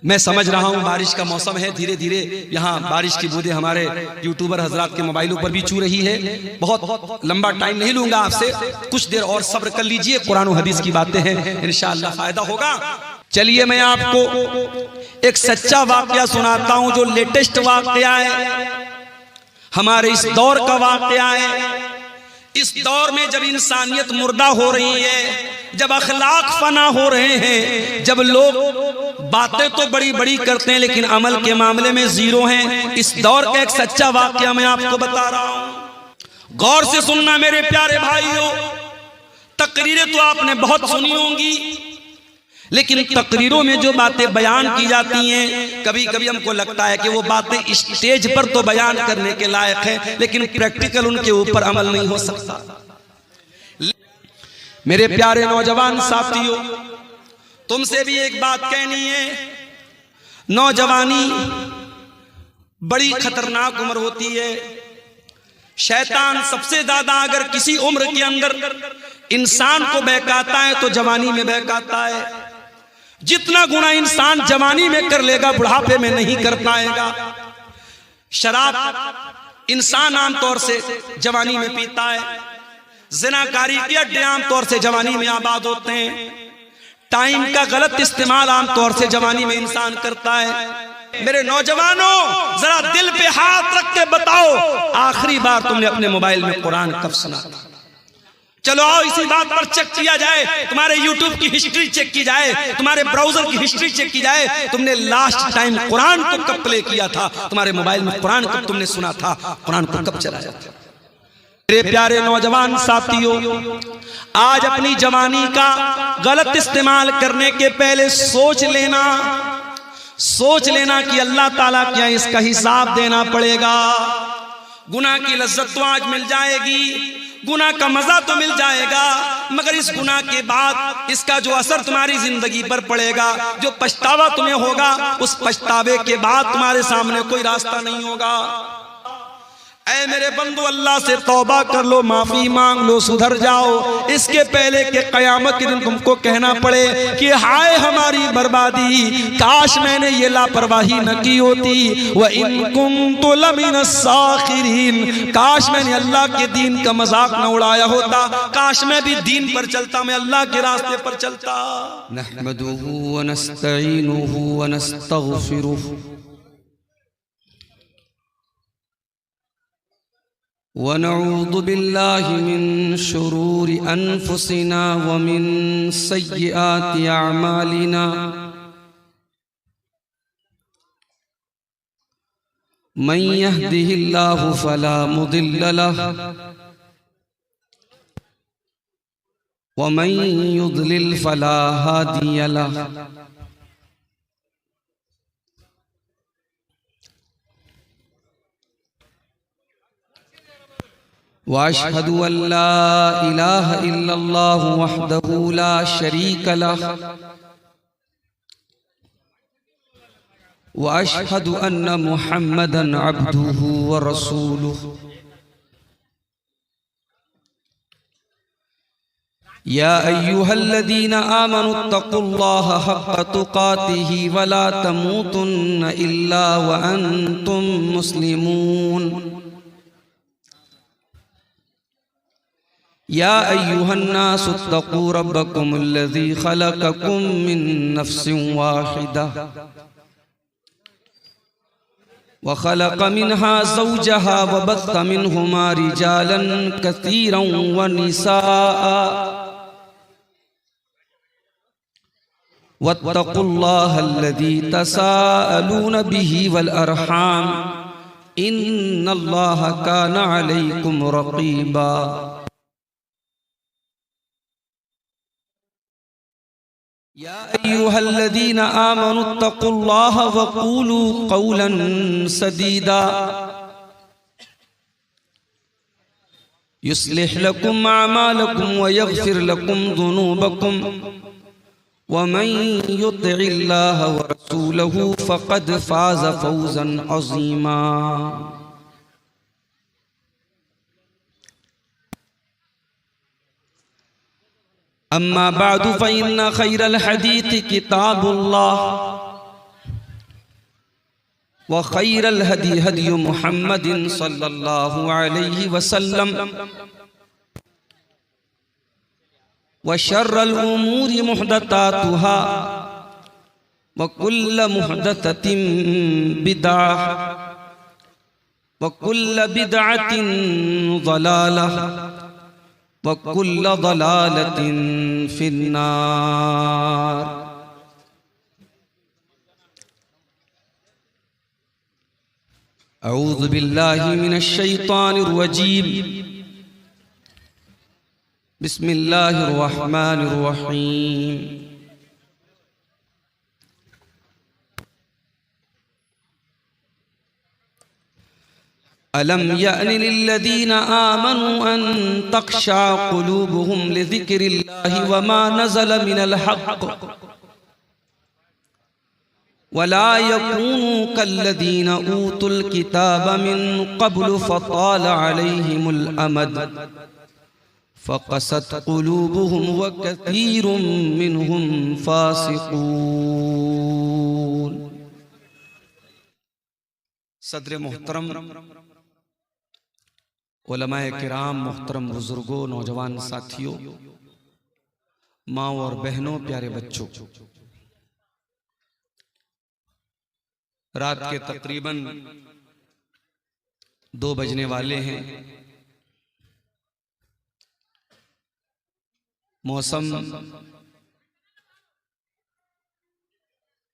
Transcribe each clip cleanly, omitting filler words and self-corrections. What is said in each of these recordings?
मैं समझ रहा हूँ बारिश का मौसम है, धीरे धीरे यहाँ बारिश की बूंदें हमारे यूट्यूबर हजरात के मोबाइलों पर भी चू रही है। बहुत लंबा टाइम नहीं लूंगा आपसे, कुछ देर और सब्र कर लीजिए। कुरान और हदीस की बातें हैं, इंशाअल्लाह फायदा होगा। चलिए मैं आपको एक सच्चा वाकया सुनाता हूँ, जो लेटेस्ट वाकया है, हमारे इस दौर का वाकया है। इस दौर में जब इंसानियत मुर्दा हो रही है, जब अखलाक फना हो रहे हैं, जब लोग बातें तो बड़ी बड़ी करते हैं लेकिन अमल के मामले में जीरो हैं, इस दौर का एक सच्चा वाकया मैं आपको बता रहा हूं। गौर से सुनना मेरे प्यारे भाइयों। तकरीरें तो आपने बहुत सुनी होंगी, लेकिन तकरीरों में जो बातें बयान की जाती हैं, कभी कभी हमको लगता है कि वो बातें स्टेज पर तो बयान करने के लायक है, लेकिन प्रैक्टिकल उनके ऊपर अमल नहीं हो सकता। मेरे प्यारे नौजवान साथियों, तुमसे भी एक बात कहनी है। नौजवानी बड़ी खतरनाक उम्र होती है। शैतान सबसे ज्यादा अगर किसी उम्र के अंदर इंसान को बहकाता है तो जवानी में बहकाता है। जितना गुना इंसान जवानी में कर लेगा, बुढ़ापे में नहीं कर पाएगा। शराब इंसान आमतौर से जवानी में पीता है, जिनाकारी के अड्डे आमतौर से जवानी में आबाद होते हैं, टाइम का गलत इस्तेमाल आमतौर से जवानी में इंसान करता है। मेरे नौजवानों, जरा दिल पे हाथ रख के बताओ, आखिरी बार तुमने अपने मोबाइल में कुरान कब सुना था? चलो आओ इसी बात पर चेक किया जाए, तुम्हारे YouTube की हिस्ट्री चेक की जाए, तुम्हारे ब्राउजर की हिस्ट्री चेक की जाए। तुमने लास्ट टाइम कुरान को कब प्ले किया था? तुम्हारे मोबाइल में कुरान कब तुमने सुना था? कुरान को कब चलाया था? मेरे प्यारे नौजवान साथियों, आज अपनी जवानी का गलत इस्तेमाल करने के पहले सोच लेना कि अल्लाह ताला क्या इसका हिसाब देना पड़ेगा। गुनाह की लज्जत तो आज मिल जाएगी, गुनाह का मजा तो मिल जाएगा, मगर इस गुनाह के बाद इसका जो असर तुम्हारी जिंदगी पर पड़ेगा, जो पछतावा तुम्हें होगा, उस पछतावे के बाद तुम्हारे सामने कोई रास्ता नहीं होगा। ऐ मेरे बंधु, अल्लाह से तौबा कर लो, माफी मांग लो, सुधर जाओ, इसके पहले कि कयामत के दिन तुमको कहना पड़े कि हाय हमारी बर्बादी, काश मैंने ये लापरवाही न की होती। व इन कुन्तु लमिन साखिरीन, काश मैंने अल्लाह के दीन का मजाक न उड़ाया होता, काश मैं भी दीन पर चलता, मैं अल्लाह के रास्ते पर चलता। नहमदुहु व नस्तईनुहु व नस्तगफिरुहु वनऊज़ु बिल्लाहि मिन शुरूरि अनफुसिना व मिन सय्यिआति अअमालिना। मन यहदिहिल्लाहु फला मुदिल्ल लहु व मन युद्लिल फला हादिय लहु। वअशहदु अल्ला इलाहा इल्लल्लाहु वहदहु ला शरीक लहु वअशहदु अन्ना मुहम्मदन अब्दुहु व रसूलुहु। या अय्युहल्लज़ीना आमनुत्तक़ुल्लाहा हक़्क़ तुक़ातिही व ला तमूतुन्न इल्ला व अंतुम मुस्लिमून। या अय्युहन्नासु इत्तक़ू रब्बकुमुल्लज़ी ख़लक़कुम मिन नफ़्सिन वाहिदा व ख़लक़ मिन्हा ज़ौजहा व बस्स मिन्हुमा रिजालन कसीरन व निसाअ वत्तक़ुल्लाहल्लज़ी तसाअलून बिही वल अरहाम इन्नल्लाहा काना अलैकुम रक़ीबा। या अय्युहल्लज़ीना आमनुत्तक़ुल्लाहा वक़ूलू क़ौलन सदीदा युस्लिह लकुम अअमालकुम व यग़फिर लकुम ज़ुनूबकुम व मन युतिइल्लाहा व रसूलहु फ़क़द फ़ाज़ फ़ौज़न अज़ीमा। अम्मा बादु फ़इन्ना खैरल हदीस किताबुल्लाह व खैरल हदी हदी मुहम्मदिन सल्लल्लाहु अलैहि वसल्लम व शर्रल उमूरि मुहदतातुहा व कुल्ल मुहदततिन बिदअह व कुल्ल बिदअतिन ज़लालह व कुल्ल ज़लालतिन फिन्नार। अऊज़ु बिल्लाहि मिनश शैतानिर रजीम। बिस्मिल्लाहिर रहमानिर रहीम। अलम यअनि लिल्लज़ीना आमनू अन तख़शअ क़ुलूबुहुम लिज़िक्रिल्लाहि वमा नज़ल मिनल हक़्क़ वला यकूनू कल्लज़ीना ऊतुल किताब मिन क़ब्लु फ़ताल अलैहिमुल अमद फ़क़सत क़ुलूबुहुम व कसीरुम मिनहुम फ़ासिक़ून। सदर मोहतरम, उलमाए किराम, मोहतरम बुजुर्गों, नौजवान साथियों, माँ और बहनों, प्यारे बच्चों, रात के तकरीबन 2 बजने वाले हैं। मौसम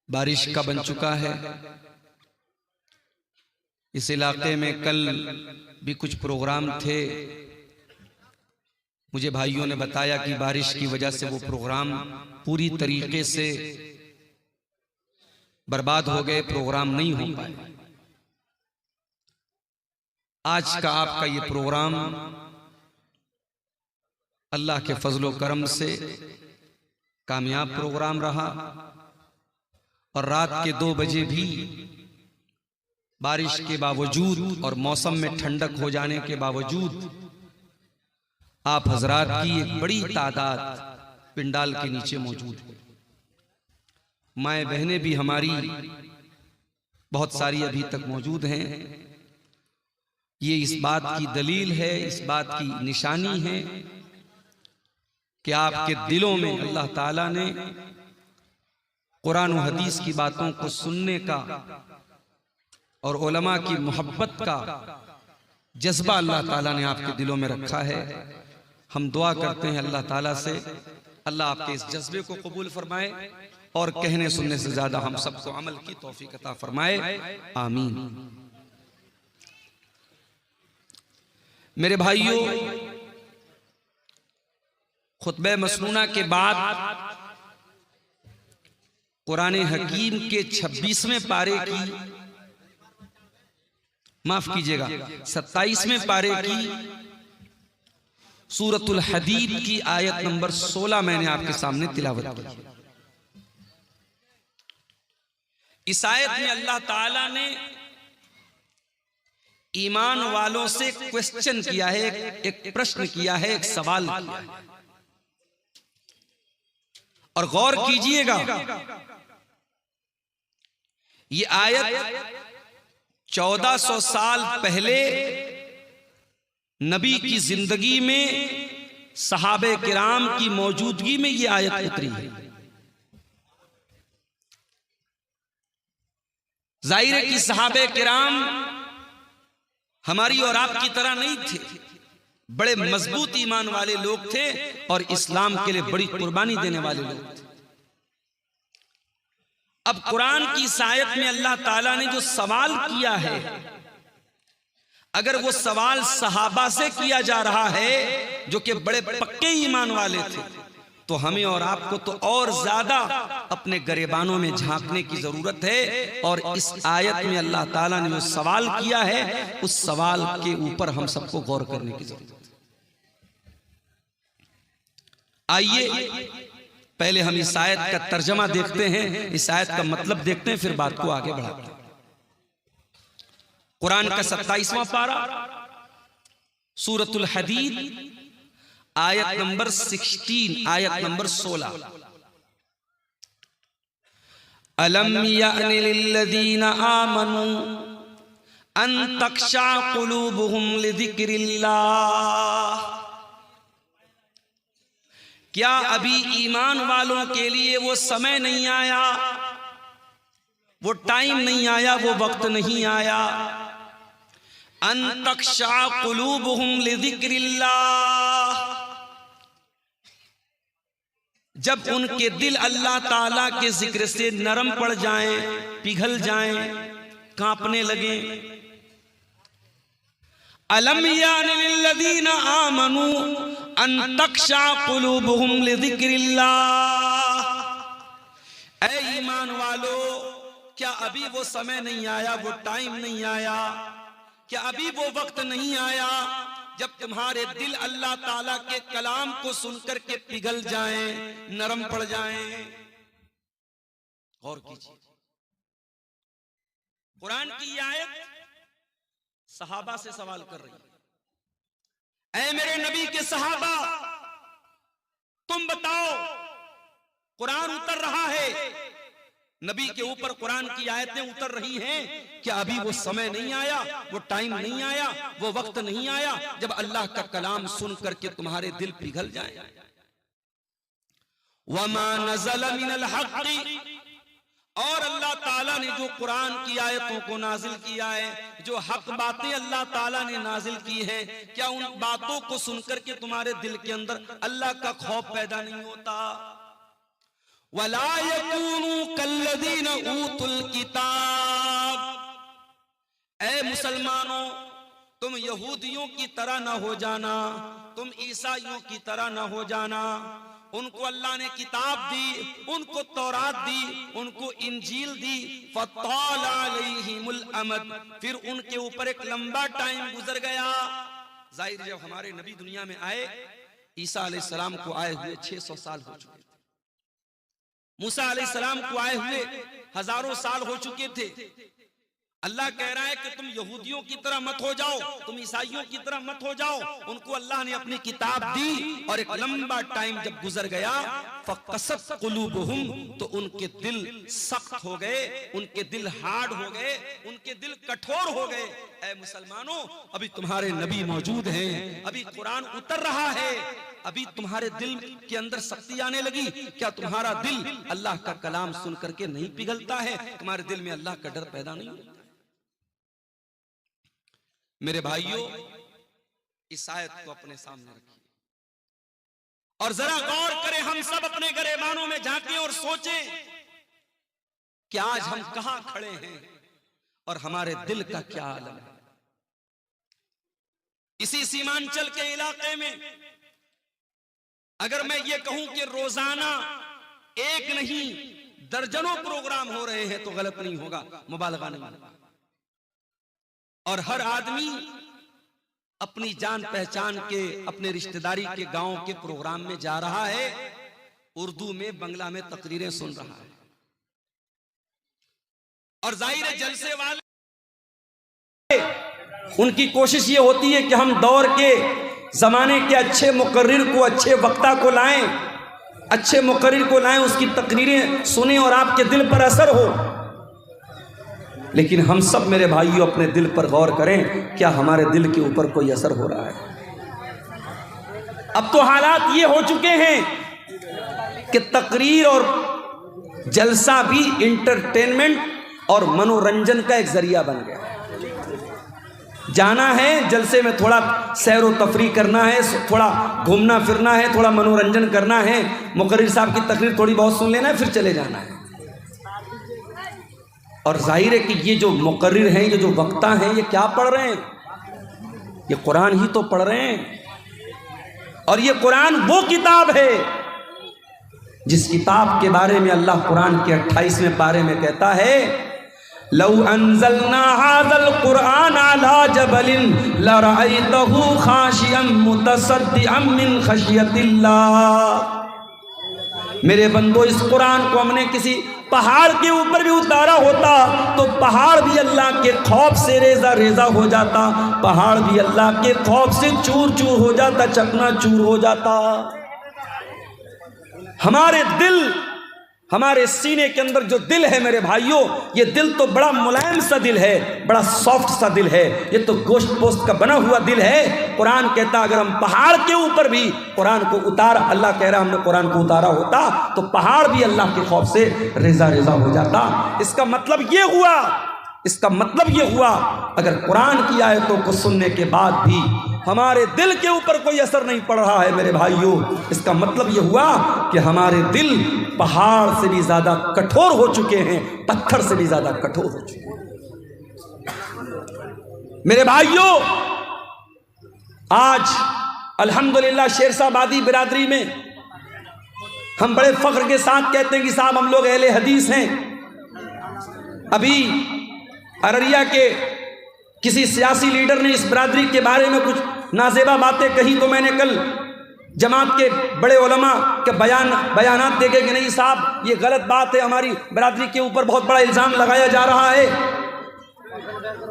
बारिश का बन चुका है। इस इलाके में कल भी कुछ प्रोग्राम थे। मुझे भाइयों ने बताया कि बारिश की वजह से वो प्रोग्राम पूरी तरीके से बर्बाद हो गए, प्रोग्राम नहीं हो पाए। आज का आपका ये प्रोग्राम अल्लाह के फजलो करम से कामयाब प्रोग्राम रहा और रात के 2 बजे भी बारिश के बावजूद और मौसम में ठंडक हो जाने के बावजूद आप हजरात की एक बड़ी तादाद पिंडाल के नीचे मौजूद है। माएँ बहनें भी हमारी बहुत सारी अभी तक मौजूद हैं। ये इस बात की दलील है, इस बात की निशानी है कि आपके दिलों में अल्लाह ताला ने कुरान और हदीस की बातों को सुनने का और उलमा की मोहब्बत का जज्बा अल्लाह ताला ने आपके दिलों में रखा है। हम दुआ करते हैं अल्लाह ताला से, अल्लाह आपके इस जज्बे को कबूल फरमाए और कहने सुनने से ज्यादा हम सबको अमल की तौफीक अता फरमाए, आमीन। मेरे भाइयों, खुतबे मसनूना के बाद कुरान हकीम के 26वें पारे की, माफ कीजिएगा 27वें पारे की सूरतुल हदीद की आयत नंबर 16 मैंने आपके सामने तिलावत की। इस आयत में अल्लाह ताला ने ईमान वालों से क्वेश्चन किया है, एक प्रश्न किया है, एक सवाल किया है। और गौर कीजिएगा, ये आयत 1400 साल पहले नबी की जिंदगी में सहाबे किराम की मौजूदगी में ये आयत उतरी है। जाहिर है कि सहाबे किराम हमारी और आपकी तरह नहीं थे, बड़े मजबूत ईमान वाले लोग थे और इस्लाम के लिए बड़ी कुर्बानी देने वाले लोग थे। अब कुरान की इस आयत में अल्लाह ताला ने जो सवाल किया है, अगर वो सवाल सहाबा से किया जा रहा है जो कि बड़े पक्के ईमान वाले थे, तो हमें और आपको तो और ज्यादा अपने गरेबानों में झांकने की जरूरत है। और इस आयत में अल्लाह ताला ने जो सवाल किया है, उस सवाल के ऊपर हम सबको गौर करने की जरूरत है। आइए पहले हम इस आयत का तर्जमा देखते हैं, इस आयत का मतलब देखते हैं, फिर बात को आगे बढ़ाते हैं। कुरान का 27वां पारा सूरतुल हदीद आयत नंबर 16, आयत नंबर 16। अलम यानि लिल्लज़ीना आमनू अन तख्शा कुलूबुहुम लिज़िक्रिल्लाह। क्या अभी ईमान वालों के लिए वो समय नहीं आया, वो टाइम नहीं आया, वो वक्त नहीं आया? अन तख्शा कुलूबुहुम लिज़िक्रिल्लाह, जब उनके दिल अल्लाह ताला के जिक्र से नरम पड़ जाएं, पिघल जाएं, कांपने लगे। अलम यानि लिल्लज़ीना आमनू अन तख्शा कुलूबुहुम लिज़िक्रिल्लाह। ऐ ईमान वालो, क्या अभी वो समय नहीं आया, वो टाइम नहीं आया, क्या अभी वो वक्त नहीं आया जब तुम्हारे दिल अल्लाह ताला के कलाम को सुनकर के पिघल जाएं, नरम पड़ जाएं? गौर कीजिए, कुरान की आयत सहाबा से सवाल कर रही है, ऐ मेरे नबी के सहाबा, तुम बताओ, कुरान उतर रहा है, नबी के ऊपर कुरान की आयतें उतर रही हैं, क्या अभी वो समय नहीं आया, वो टाइम नहीं आया, वो वक्त नहीं आया जब अल्लाह का कलाम सुन करके तुम्हारे दिल पिघल जाए? वमा नज़ल मिनल हक़्क़ि, और अल्लाह ताला ने जो कुरान की आयतों को नाजिल किया है, जो हक बातें अल्लाह ताला ने नाजिल की है, क्या उन बातों को सुनकर के तुम्हारे दिल के अंदर अल्लाह का खौफ पैदा नहीं होता? वला यकूनू कल्लज़ीना ऊतुल किताब, ऐ मुसलमानों, तुम यहूदियों की तरह न हो जाना, तुम ईसाइयों की तरह न हो जाना। उनको अल्लाह ने किताब दी, उनको तौरात दी, उनको इंजील दी, फताल अलैहिमुल अमद, फिर उनके ऊपर एक लंबा टाइम गुजर गया। जाहिर जब हमारे नबी दुनिया में आए, ईसा अलैहिस्सलाम को आए हुए 600 साल हो चुके थे, मूसा अलैहिस्सलाम को आए हुए हजारों साल हो चुके थे। अल्लाह कह रहा है कि तुम यहूदियों की तरह मत हो जाओ, तुम ईसाइयों की तरह मत हो जाओ। उनको अल्लाह ने अपनी किताब दी और एक लंबा टाइम जब गुजर गया, फक़सत क़ुलूबुहुम, तो उनके दिल सख्त हो गए, उनके दिल हार्ड हो गए, उनके दिल कठोर हो गए। ऐ मुसलमानों, अभी तुम्हारे नबी मौजूद हैं, अभी कुरान उतर रहा है, अभी तुम्हारे दिल के अंदर शक्ति आने लगी। क्या तुम्हारा दिल अल्लाह का कलाम सुन करके नहीं पिघलता है? तुम्हारे दिल में अल्लाह का डर पैदा नहीं होता? मेरे भाइयों, इस आयत को अपने सामने रखिए और जरा गौर करें, हम सब अपने गरेबानों में झांकें और सोचें कि आज हम कहां खड़े हैं और हमारे दिल का क्या आलम है। इसी सीमांचल के इलाके में अगर मैं ये कहूं कि रोजाना एक नहीं दर्जनों प्रोग्राम हो रहे हैं तो गलत नहीं होगा, मुबालगा नहीं होगा। और हर आदमी अपनी जान पहचान के, अपने रिश्तेदारी के गांव के प्रोग्राम में जा रहा है, उर्दू में, बंगला में तकरीरें सुन रहा है। और जाहिर है जलसे वाले उनकी कोशिश ये होती है कि हम दौर के जमाने के अच्छे मुकर्रिर को, अच्छे वक्ता को लाएं, अच्छे मुकर्रिर को लाएं, उसकी तकरीरें सुने और आपके दिल पर असर हो। लेकिन हम सब मेरे भाइयों अपने दिल पर गौर करें, क्या हमारे दिल के ऊपर कोई असर हो रहा है? अब तो हालात ये हो चुके हैं कि तकरीर और जलसा भी इंटरटेनमेंट और मनोरंजन का एक जरिया बन गया। जाना है जलसे में, थोड़ा सैर व तफरी करना है, थोड़ा घूमना फिरना है, थोड़ा मनोरंजन करना है, मुकर्रिर साहब की तकरीर थोड़ी बहुत सुन लेना है, फिर चले जाना है। और जाहिर है कि ये जो मुकर्रिर हैं, ये जो वक्ता हैं, ये क्या पढ़ रहे हैं? ये कुरान ही तो पढ़ रहे हैं। और ये कुरान वो किताब है जिस किताब के बारे में अल्लाह कुरान के 28वें पारे में कहता है, लौ अंज़लना हाज़ल कुरान अला जबलिन लरअयतहु खाशियम मुतसद्दिअम मिन खशियतिल्लाह। मेरे बंदो, इस कुरान को हमने किसी पहाड़ के ऊपर भी उतारा होता तो पहाड़ भी अल्लाह के खौफ से रेजा रेजा हो जाता, पहाड़ भी अल्लाह के खौफ से चूर चूर हो जाता, चकना चूर हो जाता। हमारे दिल हमारे सीने के अंदर जो दिल है मेरे भाइयों, ये दिल तो बड़ा मुलायम सा दिल है, बड़ा सॉफ्ट सा दिल है, ये तो गोश्त पोस्ट का बना हुआ दिल है। कुरान कहता अगर हम पहाड़ के ऊपर भी कुरान को उतारा, अल्लाह कह रहा हमने कुरान को उतारा होता तो पहाड़ भी अल्लाह के खौफ से रेजा रेजा हो जाता। इसका मतलब ये हुआ अगर कुरान की आयतों को सुनने के बाद भी हमारे दिल के ऊपर कोई असर नहीं पड़ रहा है मेरे भाइयों, इसका मतलब ये हुआ कि हमारे दिल पहाड़ से भी ज्यादा कठोर हो चुके हैं, पत्थर से भी ज्यादा कठोर हो चुके हैं। मेरे भाइयों, आज अल्हम्दुलिल्लाह शेरशाबादी बिरादरी में हम बड़े फख्र के साथ कहते हैं कि साहब हम लोग अहले हदीस हैं। अभी अररिया के किसी सियासी लीडर ने इस बिरादरी के बारे में कुछ नाजेबा बातें कही तो मैंने कल जमात के बड़े उलमा के बयानात देखे कि नहीं साहब ये गलत बात है, हमारी बिरादरी के ऊपर बहुत बड़ा इल्ज़ाम लगाया जा रहा है।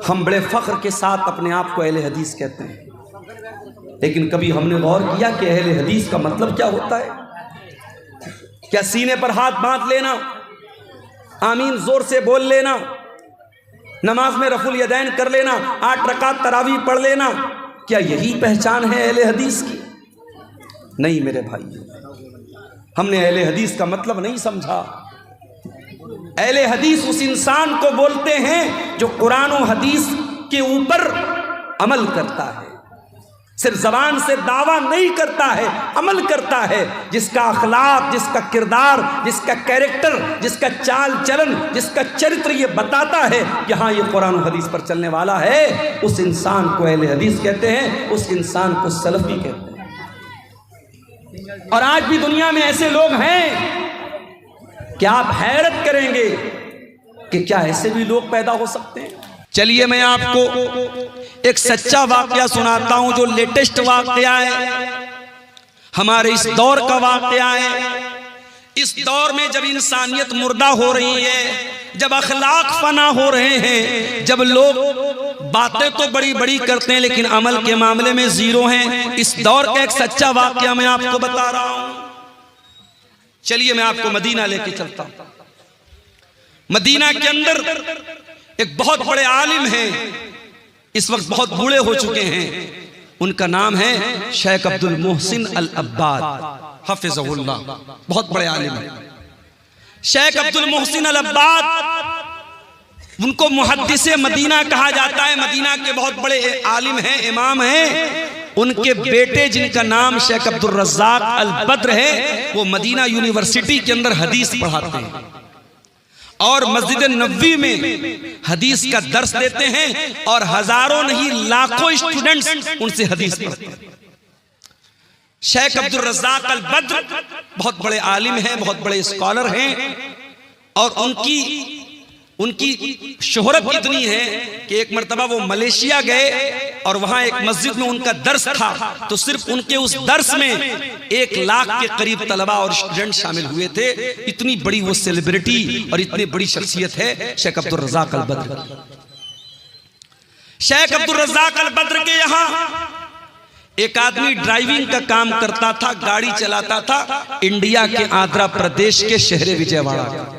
हम बड़े फख्र के साथ अपने आप को अहले हदीस कहते हैं, लेकिन कभी हमने गौर किया कि अहले हदीस का मतलब क्या होता है? क्या सीने पर हाथ बांध लेना, आमीन जोर से बोल लेना, नमाज में रफुल यदैन कर लेना, 8 रकात तरावी पढ़ लेना, क्या यही पहचान है अहले हदीस की? नहीं मेरे भाई, हमने अहले हदीस का मतलब नहीं समझा। अहले हदीस उस इंसान को बोलते हैं जो कुरान और हदीस के ऊपर अमल करता है, सिर्फ जबान से दावा नहीं करता है, अमल करता है, जिसका अखलाक, जिसका किरदार, जिसका कैरेक्टर, जिसका चाल चलन, जिसका चरित्र ये बताता है कि हाँ ये कुरान और हदीस पर चलने वाला है, उस इंसान को अहले हदीस कहते हैं, उस इंसान को सलफी कहते हैं। और आज भी दुनिया में ऐसे लोग हैं कि आप हैरत करेंगे कि क्या ऐसे भी लोग पैदा हो सकते हैं। चलिए मैं आपको एक सच्चा वाकया सुनाता हूं जो लेटेस्ट वाकया है, हमारे इस दौर का वाकया है। इस दौर में जब इंसानियत मुर्दा हो रही है, जब अखलाक फना हो रहे हैं, जब लोग बातें तो बड़ी बड़ी करते हैं लेकिन अमल के मामले में जीरो हैं, इस दौर का एक सच्चा वाकया मैं आपको बता रहा हूं। चलिए मैं आपको मदीना लेके चलता हूं। मदीना के अंदर एक बहुत बड़े आलिम हैं, इस वक्त बहुत बूढ़े हो चुके हैं, उनका नाम है शेख अब्दुल मोहसिन अल अब्बाद हफिज़हुल्लाह, बहुत बड़े आलिम हैं शेख अब्दुल मोहसिन अल अब्बाद। उनको मुहद्दिसे मदीना कहा जाता है, मदीना के बहुत बड़े आलिम हैं, इमाम हैं। उनके बेटे जिनका नाम शेख अब्दुल रज़्ज़ाक अल बद्र है, वो मदीना यूनिवर्सिटी के अंदर हदीस पढ़ाते हैं और मस्जिद नबवी में हदीस का दर्स देते हैं और हजारों नहीं लाखों स्टूडेंट्स उनसे हदीस पढ़ते हैं। शेख अब्दुल रज़्ज़ाक अल बद्र बहुत बड़े आलिम हैं, बहुत बड़े स्कॉलर हैं और उनकी शोहरत इतनी है कि एक मर्तबा वो मलेशिया गए और वहां एक मस्जिद में उनका दर्स था, तो सिर्फ उनके उस दर्स में 1 लाख के करीब तलबा और स्टूडेंट शामिल हुए थे। इतनी बड़ी वो सेलिब्रिटी और इतनी बड़ी शख्सियत है शेख अब्दुल रज़्ज़ाक अल बद्र। शेख अब्दुल रज़्ज़ाक अल बद्र के यहाँ एक आदमी ड्राइविंग का काम करता था, गाड़ी चलाता था, इंडिया के आंध्र प्रदेश के शहर विजयवाड़ा।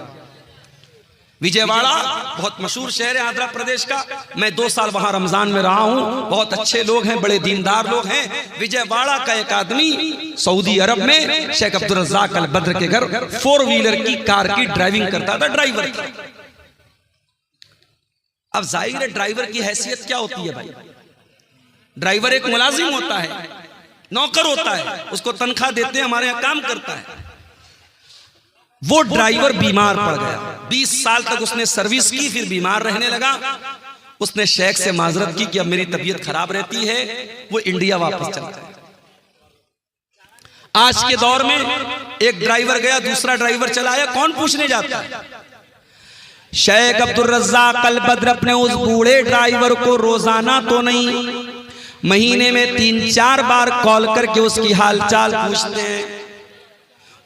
विजयवाड़ा बहुत मशहूर शहर है आंध्र प्रदेश का। मैं 2 साल वहां रमजान में रहा हूं, बहुत अच्छे लोग हैं, बड़े दीनदार लोग हैं। विजयवाड़ा का एक आदमी सऊदी अरब में शेख अब्दुल रज़्ज़ाक अल बद्र के घर 4 व्हीलर की कार की ड्राइविंग करता था, ड्राइवर था। अब जाहिर है ड्राइवर की हैसियत क्या होती है भाई? ड्राइवर एक मुलाजिम होता है, नौकर होता है, उसको तनख्वाह देते हैं, हमारे यहाँ काम करता है। वो ड्राइवर बीमार पड़ गया, 20 साल तक उसने सर्विस की, फिर बीमार रहने लगा। उसने शेख से माजरत की कि अब मेरी तबीयत खराब रहती है, वो इंडिया वापस चला गया। आज के दौर में एक ड्राइवर गया, दूसरा ड्राइवर चला आया, कौन पूछने जाता है? शेख अब्दुल रज़्ज़ाक अल बद्र अपने उस बूढ़े ड्राइवर को रोजाना तो नहीं, महीने में 3-4 बार कॉल करके उसकी हालचाल पूछते हैं,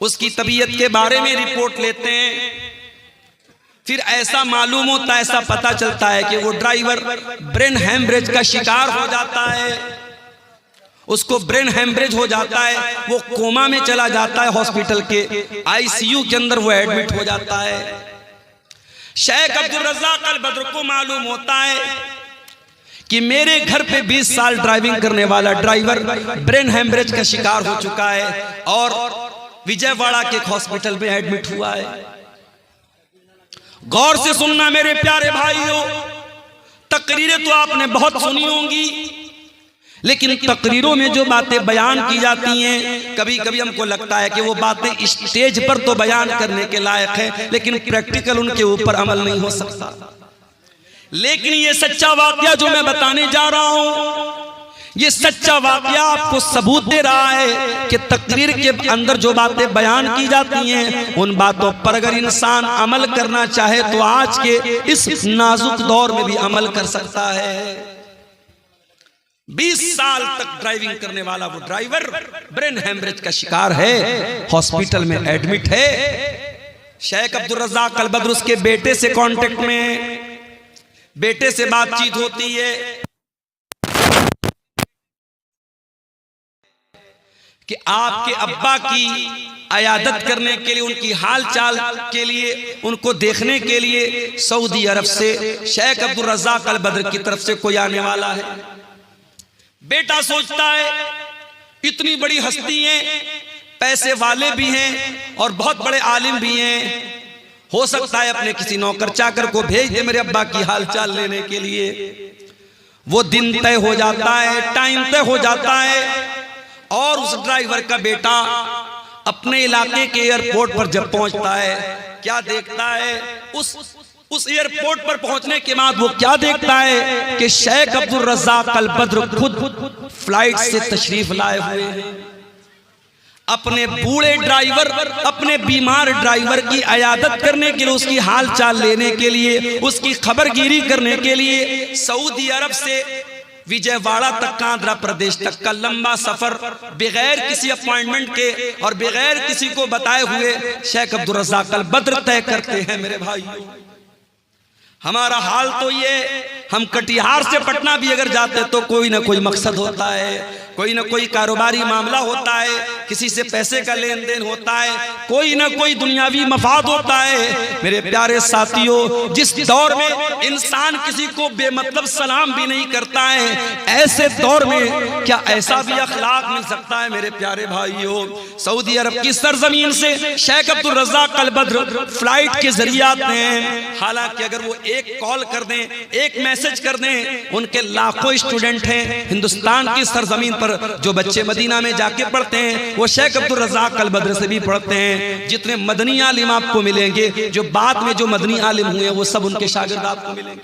उसकी तबीयत के बारे में रिपोर्ट लेते हैं। फिर ऐसा मालूम होता है, ऐसा पता चलता है कि वो ड्राइवर ब्रेन हेमरेज का शिकार हो जाता है। उसको ब्रेन हेमरेज हो जाता है, वो कोमा में चला जाता है, हॉस्पिटल के आईसीयू के अंदर वो एडमिट हो जाता है। शेख अब्दुल रज़्ज़ाक़ अल बद्र को मालूम होता है कि मेरे घर पे 20 साल ड्राइविंग करने वाला ड्राइवर ब्रेन हेमरेज का शिकार हो चुका है और विजयवाड़ा के हॉस्पिटल में एडमिट हुआ है। गौर से सुनना मेरे प्यारे भाइयों, तकरीरें तो आपने बहुत सुनी होंगी, लेकिन तकरीरों में जो बातें बयान की जाती हैं, कभी कभी हमको लगता है कि वो बातें स्टेज पर तो बयान करने के लायक है, लेकिन प्रैक्टिकल उनके ऊपर अमल नहीं हो सकता। लेकिन ये सच्चा वाकया जो मैं बताने जा रहा हूं, ये सच्चा वाकया आपको सबूत दे रहा है कि तकरीर के अंदर जो बातें बयान की जाती हैं, उन बातों पर अगर इंसान अमल करना चाहे तो आज के इस नाजुक दौर में भी अमल कर सकता है। 20 साल तक ड्राइविंग करने वाला वो ड्राइवर ब्रेन हेमरेज का शिकार है, हॉस्पिटल में एडमिट है। शेख अब्दुल रज़्ज़ाक़ अल बद्र उसके बेटे से कांटेक्ट में, बेटे से बातचीत होती है कि आपके अब्बा की अयादत करने के लिए, उनकी हाल चाल के लिए, उनको देखने के लिए सऊदी अरब से शेख अब्दुल रज़्ज़ाक़ अल बद्र की तरफ से कोई आने वाला है। बेटा सोचता है इतनी बड़ी हस्ती हैं, पैसे वाले भी हैं और बहुत बड़े आलिम भी हैं, हो सकता है अपने किसी नौकर चाकर को भेज दे मेरे अब्बा की हाल चाल लेने के लिए। वो दिन तय हो जाता है, टाइम तय हो जाता है और उस ड्राइवर का बेटा अपने इलाके के एयरपोर्ट पर जब पहुंचता है, क्या देखता है, उस एयरपोर्ट पर पहुंचने के बाद वो क्या देखता है कि शेख अब्दुल रज़्ज़ाक़ अल बद्र खुद फ्लाइट से तशरीफ लाए हुए हैं। अपने बूढ़े ड्राइवर, अपने बीमार ड्राइवर की अयादत करने के लिए, उसकी हाल चाल लेने के लिए, उसकी खबरगिरी करने के लिए सऊदी अरब से विजयवाड़ा तक का, आंध्र प्रदेश तक का लंबा सफर बगैर किसी अपॉइंटमेंट के और बगैर किसी को बताए हुए शेख अब्दुल रज़्ज़ाक़ अल बद्र तय करते हैं। मेरे भाई, हमारा हाल तो ये, हम कटिहार से पटना भी अगर जाते तो कोई ना कोई मकसद होता है, कोई ना कोई कारोबारी मामला होता है, किसी से पैसे का लेन देन होता है, कोई ना कोई दुनियावी मफाद होता है। मेरे प्यारे साथियों, जिस दौर में इंसान किसी को बेमतलब सलाम भी नहीं करता है, ऐसे दौर में क्या ऐसा भी अखलाक मिल सकता है? मेरे प्यारे भाइयों, सऊदी अरब की सरजमीन से शेख अब्दुल रज़्ज़ाक़ अल बद्र फ्लाइट के जरिए आते हैं। हालांकि अगर वो एक कॉल कर दें, एक मैसेज कर दें, उनके लाखों स्टूडेंट हैं हिंदुस्तान की सरजमीन पर, जो बच्चे मदीना में जाके पढ़ते हैं वो शेख अब्दुल रज़्ज़ाक़ अल बद्र से भी पढ़ते हैं। जितने मदनी आलिम आपको मिलेंगे, जो बाद में जो मदनी आलिम हुए वो सब उनके शागिर्द आपको मिलेंगे।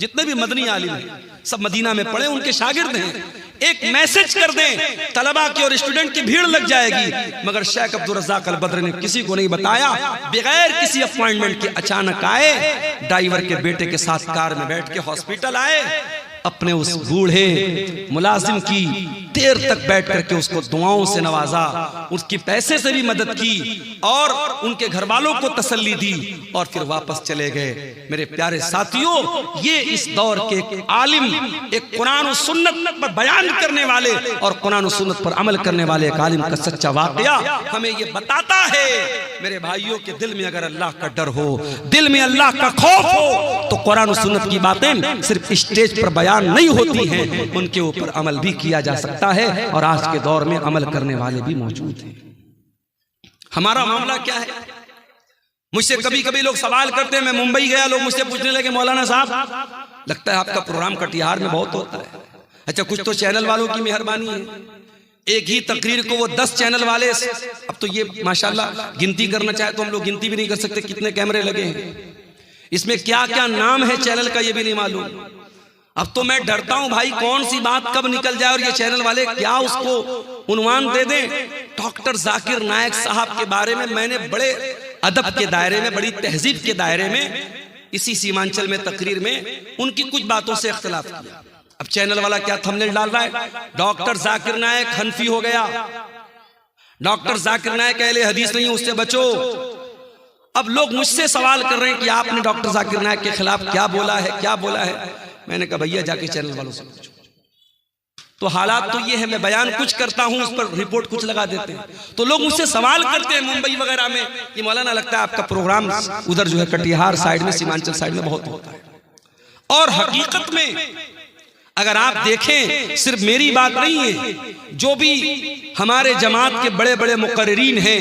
जितने भी मदनी आलिम हैं सब मदीना में पढ़े, उनके शागिर्द हैं। एक मैसेज कर दें, तलबा की और स्टूडेंट की भीड़ लग जाएगी। मगर शेख अब्दुल रज़्ज़ाक़ अल बद्र ने किसी को नहीं बताया, बगैर किसी अपॉइंटमेंट के अचानक आए, ड्राइवर के बेटे के साथ कार में बैठ के हॉस्पिटल आए। अपने उस बूढ़े मुलाजिम की देर तक बैठ करके उसको दुआओं से नवाजा, उसकी पैसे से भी मदद की और उनके घर वालों को तसल्ली दी और फिर वापस चले गए। मेरे प्यारे साथियों, ये इस दौर के एक आलिम, एक कुरान और सुन्नत पर बयान करने वाले और कुरान और सुन्नत पर अमल करने वाले एक आलिम का सच्चा वाकया हमें ये बताता है। मेरे भाइयों के दिल में अगर अल्लाह का डर हो, दिल में अल्लाह का खौफ हो, तो कुरान और सुन्नत की बातें सिर्फ स्टेज पर बयान नहीं होती हैं, उनके ऊपर अमल भी किया जा सकता है और आज के दौर में अमल करने वाले भी मौजूद हैं। हमारा मामला क्या है? मुझसे कभी कभी लोग सवाल करते हैं, मैं मुंबई गया, लोग मुझसे पूछने लगे, मौलाना साहब लगता है आपका प्रोग्राम कटिहार में बहुत होता है। अच्छा, कुछ तो चैनल वालों की मेहरबानी है, एक ही तकरीर को वो 10 चैनल वाले, अब तो ये माशाल्लाह गिनती करना चाहे तो हम लोग गिनती भी नहीं कर सकते कितने कैमरे लगे हैं, इसमें क्या क्या नाम है चैनल का ये भी नहीं मालूम। अब तो मैं डरता हूं भाई, कौन सी बात कब निकल जाए और ये चैनल वाले क्या उसको उन्वान दे दें। डॉक्टर जाकिर नायक साहब के बारे में मैंने बड़े अदब के दायरे में, बड़ी तहजीब के दायरे में, इसी सीमांचल में तकरीर में उनकी कुछ बातों से इख्तिलाफ किया। अब चैनल वाला क्या थंबनेल डाल रहा है, डॉक्टर जाकिर नायक हनफी हो गया, डॉक्टर जाकिर नायक अहले हदीस नहीं, उससे बचो। अब लोग मुझसे सवाल कर रहे हैं कि आपने डॉक्टर जाकिर नायक के खिलाफ क्या बोला है, क्या बोला है। मैंने कहा भैया जाके चैनल वालों से पूछो। तो हालात तो ये है, मैं बयान कुछ करता हूं, उस पर रिपोर्ट कुछ लगा देते हैं। तो लोग मुझसे सवाल करते हैं मुंबई वगैरह में कि मौलाना लगता है आपका प्रोग्राम उधर जो है कटिहार साइड में, सीमांचल साइड में बहुत होता है। और हकीकत में अगर आप देखें, सिर्फ मेरी बात नहीं है, जो भी हमारे जमात के बड़े बड़े मुकर्रिरीन हैं,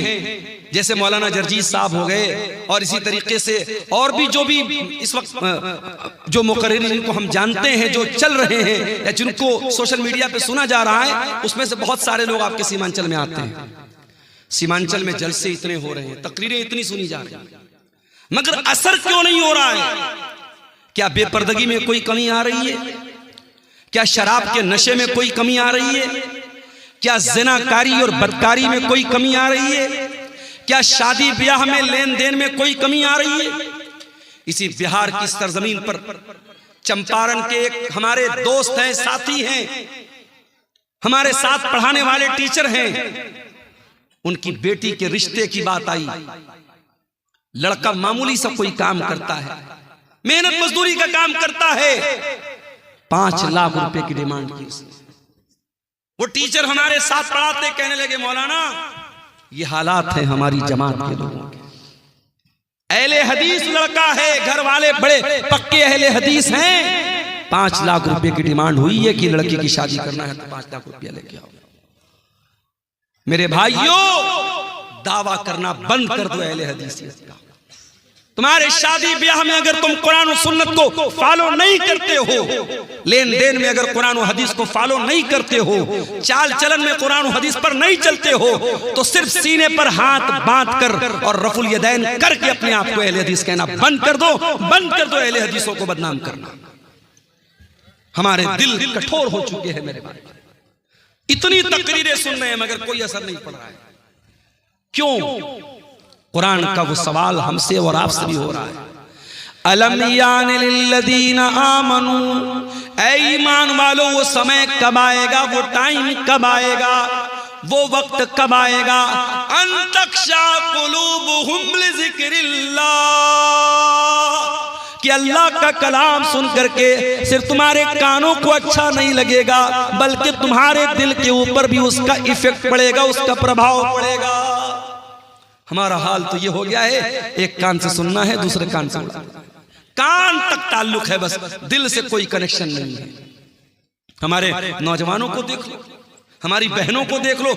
जैसे मौलाना जर्जीज साहब हो गए, और इसी तरीके से और भी जो भी इस वक्त जो मुकर्रिरीन जिनको हम जानते हैं, जो चल रहे हैं या जिनको सोशल मीडिया पे सुना जा रहा है, उसमें से बहुत सारे लोग आपके सीमांचल में आते हैं। सीमांचल में जलसे इतने हो रहे हैं, तकरीरें इतनी सुनी जा रही हैं, मगर असर क्यों नहीं हो रहा है? क्या बेपर्दगी में कोई कमी आ रही है? क्या शराब के नशे में कोई कमी आ रही है? क्या ज़िनाकारी और बदकारी में कोई कमी आ रही है? क्या शादी ब्याह में लेन देन में कोई कमी आ रही है? इसी बिहार की सरजमीन पर चंपारण के एक हमारे दोस्त हैं, साथी हैं, हमारे साथ पढ़ाने वाले टीचर हैं, उनकी बेटी के रिश्ते की बात आई। लड़का मामूली सा कोई काम करता है, मेहनत मजदूरी का काम करता है, 5 लाख रुपए की डिमांड की उसने। वो टीचर हमारे साथ पढ़ाते, कहने लगे मौलाना ये हालात है हमारी जमात के लोगों के। अहले हदीस लड़का है, घर वाले बड़े पक्के अहले हदीस हैं, 5 लाख रुपए की डिमांड हुई है कि लड़की की शादी करना है तो 5 लाख रुपया लेके आओ। मेरे भाइयों, दावा करना बंद कर दो अहले हदीस का। तुम्हारे शादी ब्याह में अगर तुम कुरान और सुन्नत को फॉलो नहीं करते हो, लेन देन में अगर कुरान और हदीस को फॉलो नहीं करते हो, चाल चलन में कुरान और हदीस पर नहीं चलते हो, तो सिर्फ सीने पर हाथ बांध कर और रफुल यदैन करके अपने आप को अहले हदीस कहना बंद कर दो, बंद कर दो अहले हदीसों को बदनाम करना। हमारे दिल कठोर हो चुके हैं मेरे भाई, इतनी तकरीरें सुन रहे हैं मगर कोई असर नहीं पड़ रहा है। क्यों? कुरान का वो सवाल हमसे और आपसे भी हो रहा है। अलम यान लिल्लदीना आमनू, ऐ ईमान वालों, वो समय कब आएगा, वो टाइम कब आएगा, वो वक्त कब आएगा, अन तख्शा कुलूबुहुम लिज़िक्रिल्लाह, कि अल्लाह का कलाम सुन करके सिर्फ तुम्हारे कानों को अच्छा नहीं लगेगा, बल्कि तुम्हारे दिल के ऊपर भी उसका इफेक्ट पड़ेगा, उसका प्रभाव पड़ेगा। हमारा हाल तो ये हो गया है, एक कान से सुनना है, दूसरे कान से उड़ाना, कान तक ताल्लुक है, बस दिल से कोई कनेक्शन नहीं है। हमारे नौजवानों को देख लो, हमारी बहनों को देख लो,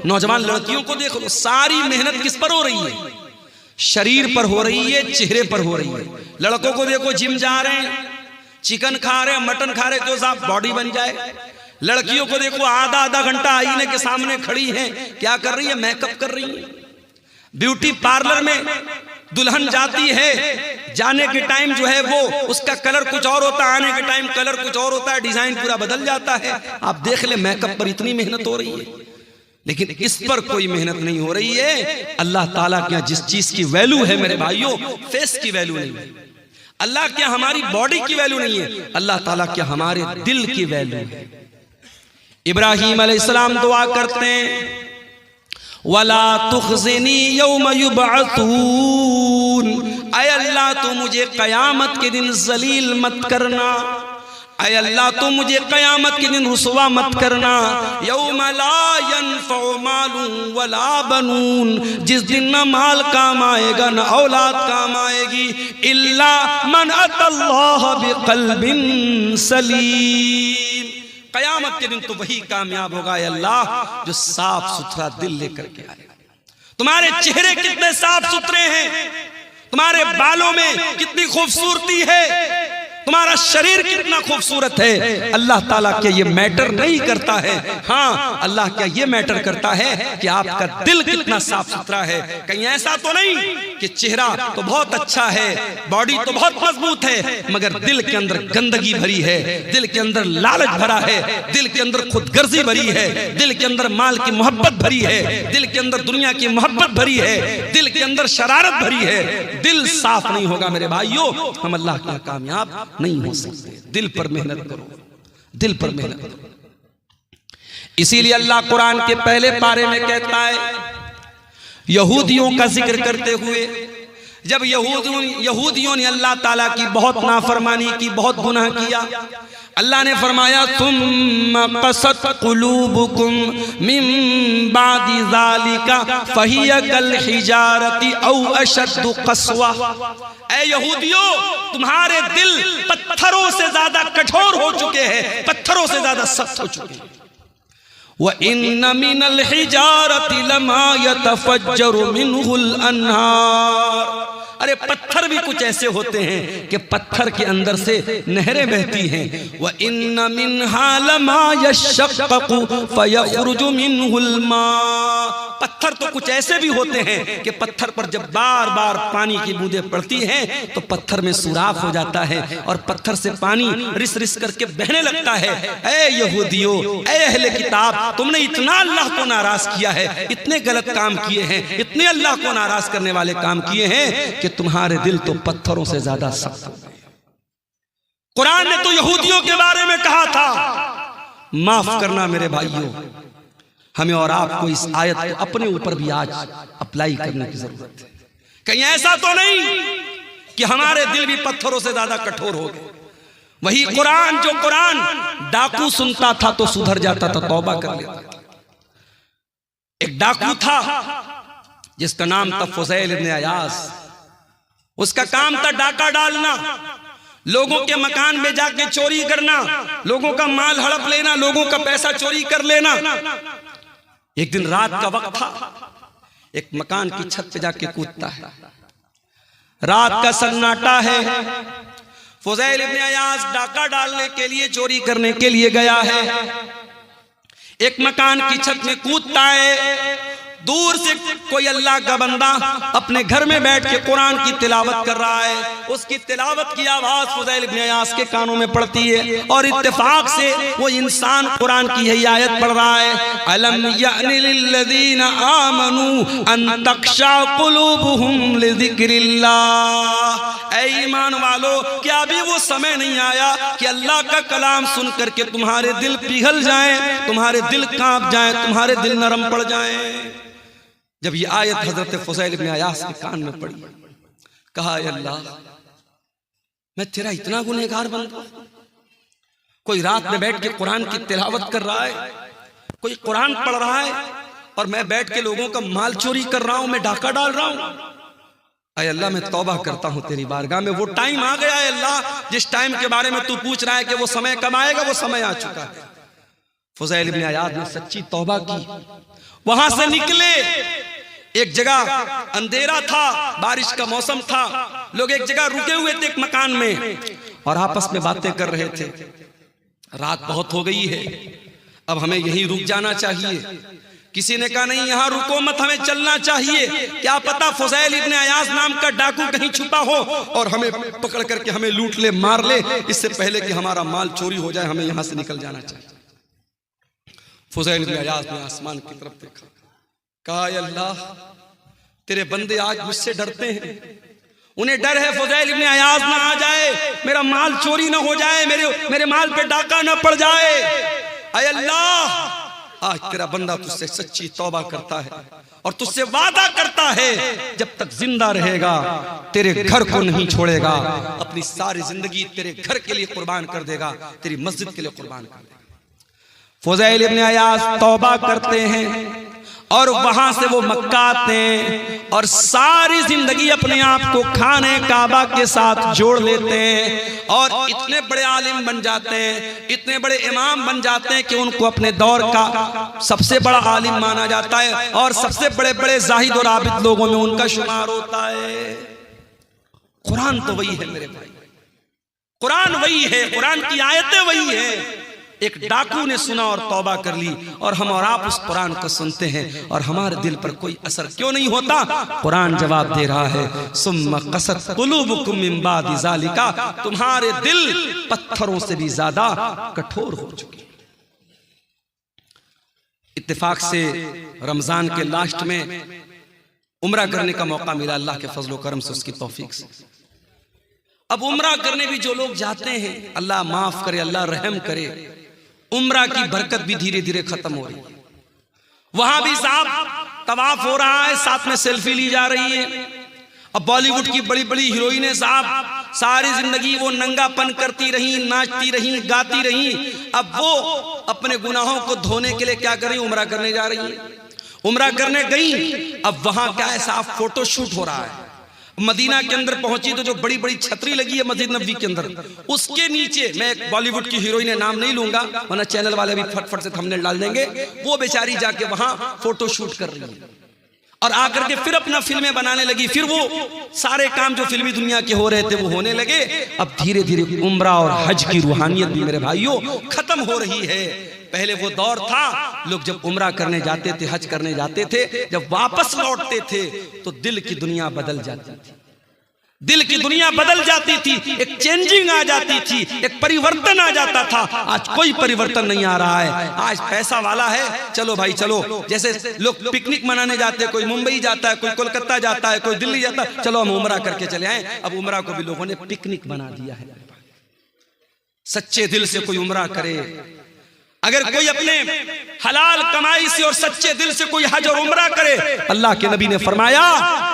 नौजवान लड़कियों को देख लो, सारी मेहनत किस पर हो रही है? शरीर पर हो रही है, चेहरे पर हो रही है। लड़कों को देखो, जिम जा रहे हैं, चिकन खा रहे हैं, मटन खा रहे हैं, तो साहब बॉडी बन जाए। लड़कियों को देखो, आधा आधा घंटा आईने के सामने खड़ी हैं, क्या कर रही है? मेकअप कर रही है। ब्यूटी पार्लर में दुल्हन जाती है, जाने के टाइम जो है वो उसका कलर कुछ और होता है, आने के टाइम कलर कुछ और होता है, डिजाइन पूरा बदल जाता है। आप देख ले, मेकअप पर इतनी मेहनत हो रही है, लेकिन इस पर कोई मेहनत नहीं हो रही है। अल्लाह ताला के यहाँ जिस चीज की वैल्यू है मेरे भाइयों, फेस की वैल्यू नहीं है। अल्लाह के यहाँ हमारी बॉडी की वैल्यू नहीं है, अल्लाह ताला के हमारे दिल की वैल्यू है। इब्राहीम अलैहिस्सलाम दुआ करते हैं, वला तुखज़िनी यौम युबअसून, ऐ अल्लाह तू मुझे क़यामत के दिन ज़लील मत करना, ऐ अल्लाह तू मुझे क़यामत के दिन रुसवा मत करना। यौम ला यनफ़उ मालुन वला बनून, जिस दिन न माल काम आएगा न औलाद काम आएगी, इल्ला मन अतल्लाह बिक़ल्बिन सलीम। कयामत के दिन तो वही कामयाब होगा अल्लाह जो साफ सुथरा दिल लेकर के आएगा। तुम्हारे चेहरे कितने साफ सुथरे हैं, तुम्हारे बालों में कितनी खूबसूरती है, तुम्हारा शरीर कितना खूबसूरत है, अल्लाह ताला क्या ये मैटर नहीं करता है? हाँ, अल्लाह क्या ये मैटर करता है कि आपका दिल कितना साफ सुथरा है। कहीं ऐसा तो नहीं कि चेहरा तो बहुत अच्छा है, बॉडी तो बहुत मजबूत है, मगर दिल के अंदर गंदगी भरी है, दिल के अंदर लालच भरा है, दिल के अंदर खुदगर्जी भरी है, दिल के अंदर माल की मोहब्बत भरी है, दिल के अंदर दुनिया की मोहब्बत भरी है, दिल के अंदर शरारत भरी है। दिल साफ नहीं होगा मेरे भाइयों, हम अल्लाह के कामयाब नहीं हो सकते। दिल पर मेहनत करो, दिल पर मेहनत करो। इसीलिए अल्लाह कुरान के पहले पारे में कहता है, यहूदियों का जिक्र करते हुए, जब यहूदियों ने अल्लाह ताला की बहुत नाफरमानी की, बहुत गुनाह किया, अल्लाह ने फरमाया तुम क़सत क़ुलूबुकुम मिन बादि ज़ालिका फ़हिय कल हिजारति औ अशद्दु क़स्वा। ऐ यहूदियों, तुम्हारे दिल पत्थरों से ज्यादा कठोर हो चुके हैं, पत्थरों से ज्यादा सख्त हो चुके हैं। व इन्न मिनल हिजारति लमा यतफज्जरु मिनहुल अन्हार। अरे पत्थर भी कुछ ऐसे होते हैं कि पत्थर के अंदर से नहरें बहती हैं। व इन्न मिन्हा लमा यशक्ककु फयखरुजु मिनहुल मा। पत्थर तो कुछ ऐसे भी होते हैं कि पत्थर पर जब बार बार पानी की बूंदें पड़ती हैं तो पत्थर में सुराख हो जाता है और पत्थर से पानी रिस रिस करके बहने लगता है। ऐ यहूदियों, ऐ अहले किताब, तुमने इतना अल्लाह को नाराज किया है, इतने गलत काम किए हैं, इतने अल्लाह को नाराज करने वाले काम किए हैं कि तुम्हारे दिल तो पत्थरों से ज्यादा सख्त हो गए। कुरान ने तो यहूदियों के बारे में कहा था। माफ करना मेरे भाइयों, हमें और आपको इस आयत को अपने ऊपर भी आज अप्लाई करने की जरूरत है। कहीं ऐसा तो नहीं कि हमारे दिल भी पत्थरों से ज्यादा कठोर हो गए। वही कुरान, जो कुरान डाकू सुनता था तो सुधर जाता था, तौबा कर लेता था। एक डाकू था जिसका नाम था फुज़ैल इब्न अयाज़। उसका काम था डाका डालना, लोगों के मकान में जाके चोरी करना, लोगों का माल हड़प लेना, लोगों का पैसा चोरी कर लेना। एक दिन रात का वक्त था, एक मकान की छत पे जाके कूदता है। रात का सन्नाटा है। फुज़ैल इब्न अयाज़ डाका डालने के लिए, चोरी करने के लिए गया है। एक मकान की छत में कूदता है। दूर से कोई अल्लाह का बंदा अपने घर में बैठ के कुरान की तिलावत कर रहा है। उसकी तिलावत की आवाज फुज़ैल इब्न अयाज़ के कानों में पड़ती है और इत्तेफाक से वो इंसान कुरान की यही आयत पढ़ रहा है, अलम यअनि लिल्लज़ीना आमनू अन तख्शा क़ुलूबुहुम लिज़िक्रिल्लाह। ऐ ईमान वालो, क्या अभी वो समय नहीं आया कि अल्लाह का कलाम सुन करके तुम्हारे दिल पिघल जाएं, तुम्हारे दिल कांप जाएं, तुम्हारे दिल नरम पड़ जाएं। जब ये आयत हजरत फुज़ैल इब्न अयाज़ के कान में पड़ी, कहा अल्लाह, मैं तेरा इतना गुनहगार बंदा, कोई रात में बैठ के कुरान की तिलावत कर रहा है, कोई कुरान पढ़ रहा है और मैं बैठ के लोगों का माल चोरी कर रहा हूं, मैं डाका डाल रहा हूं। अय अल्लाह, मैं तौबा करता हूं तेरी बारगाह में। वो टाइम आ गया है अल्लाह, जिस टाइम के बारे में तू पूछ रहा है कि वो समय कब आएगा, वो समय आ चुका है। फुज़ैल इब्न अयाज़ ने सच्ची तौबा की, वहां से निकले। एक जगह अंधेरा था, बारिश का मौसम था, लोग एक जगह रुके हुए थे एक मकान में और आपस में बातें कर रहे थे। रात बहुत हो गई है, अब हमें यहीं रुक जाना चाहिए। किसी ने कहा नहीं, यहां रुको मत, हमें चलना चाहिए। क्या पता फुज़ैल इब्न अयाज़ नाम का डाकू कहीं छुपा हो और हमें पकड़ करके हमें लूट ले, मार ले। इससे पहले कि हमारा माल चोरी हो जाए, हमें यहां से निकल जाना चाहिए। फुज़ैल इब्न अयाज़ ने आसमान की तरफ देखा, कहा अल्लाह, तेरे बंदे आज मुझसे डरते हैं। उन्हें डर है फुज़ैल इब्न अयाज़ ना आ जाए, मेरा माल चोरी ना हो जाए, मेरे माल पे डाका ना पड़ जाए। ऐ अल्लाह, आज तेरा बंदा तुझसे सच्ची तौबा करता है और तुझसे वादा करता है जब तक जिंदा रहेगा तेरे घर को नहीं छोड़ेगा, अपनी सारी जिंदगी तेरे घर के लिए कुर्बान कर देगा, तेरी मस्जिद के लिए कुर्बान कर देगा। फुज़ैल इब्न अयाज़ तौबा करते हैं और वहां से वो मक्का आते हैं और सारी जिंदगी अपने आप को खाने काबा के साथ जोड़ लेते हैं और इतने बड़े आलिम बन जाते हैं, इतने बड़े इमाम बन जाते हैं कि उनको अपने दौर का सबसे बड़ा आलिम माना जाता है और सबसे बड़े बड़े जाहिद और आबिद लोगों में उनका शुमार होता है। कुरान तो वही है मेरे भाई, कुरान वही है, कुरान की आयतें वही है। एक डाकू ने सुना और तौबा कर ली और हम और आप उस कुरान को सुनते हैं और हमारे दिल पर कोई असर क्यों नहीं होता? कुरान जवाब दे रहा है, सुम्मा क़सत क़ुलूबुकुम मिन बादि ज़ालिका, तुम्हारे दिल पत्थरों से भी ज्यादा कठोर हो चुके। इत्तेफाक से रमजान के लास्ट में उम्रा करने का मौका मिला, अल्लाह के फजल व करम से, उसकी तौफीक से। अब उम्रा करने भी जो लोग जाते हैं, अल्लाह माफ करे, अल्लाह रहम करे, उम्रा की बरकत भी धीरे धीरे खत्म हो रही है। वहां भी साहब तवाफ हो रहा है, साथ में सेल्फी ली जा रही है। अब बॉलीवुड की बड़ी बड़ी हीरोइनें साहब सारी जिंदगी वो नंगापन करती रही, नाचती रही, गाती रही। अब वो अपने गुनाहों को धोने के लिए क्या कर रही, उम्रा करने जा रही है। उम्रा करने गई, अब वहां क्या है साहब, फोटो शूट हो रहा है। मदीना के अंदर पहुंची तो जो बड़ी बड़ी छतरी लगी है मस्जिद नबवी के अंदर, उसके नीचे, मैं एक बॉलीवुड की हीरोइन नाम नहीं लूंगा वरना चैनल वाले भी फटफट से थंबनेल डाल देंगे, वो बेचारी जाके वहां फोटो शूट कर रही है और आकर के फिर अपना फिल्में बनाने लगी। फिर वो सारे काम जो फिल्मी दुनिया के हो रहे थे वो होने लगे। अब धीरे धीरे उम्रा और हज की रूहानियत भी मेरे भाइयों खत्म हो रही है। पहले वो दौर था लोग जब उम्रा करने जाते थे, हज करने जाते थे, जब वापस लौटते थे तो दिल की दुनिया बदल जाती थी, दिल की दुनिया बदल जाती थी, एक चेंजिंग आ जाती थी, एक परिवर्तन आ जाता था। आज कोई परिवर्तन नहीं आ रहा है। आज पैसा वाला है, चलो भाई चलो, जैसे लोग पिकनिक मनाने जाते हैं, कोई मुंबई जाता है, कोई कोलकाता जाता है, कोई दिल्ली जाता है, चलो हम उम्रा करके चले आए। अब उम्रा को भी लोगों ने पिकनिक बना दिया है। सच्चे दिल से कोई उम्रा करे, अगर कोई अपने हलाल कमाई से और सच्चे दिल से कोई हज और उम्रा करे, अल्लाह के नबी ने फरमाया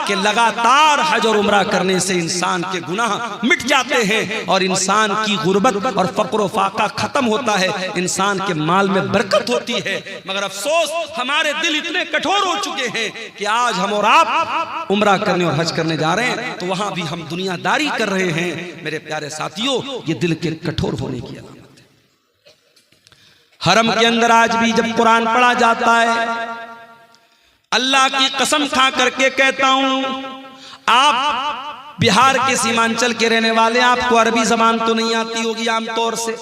कि लगातार हज और उम्रा करने से इंसान के गुनाह मिट जाते हैं और इंसान की गुर्बत और फक्र व फाका खत्म होता है, इंसान के माल में बरकत होती है। मगर अफसोस हमारे दिल इतने कठोर हो चुके हैं कि आज हम और आप उम्रा करने और हज करने जा रहे हैं तो वहां भी हम दुनियादारी कर रहे हैं। मेरे प्यारे साथियों, ये दिल के कठोर होने की अलामत है। हरम के अंदर आज भी जब कुरान पढ़ा जाता है, अल्लाह की कसम खा करके कहता हूं, आप बिहार के सीमांचल के रहने वाले, आपको अरबी जबान तो नहीं आती होगी आमतौर से,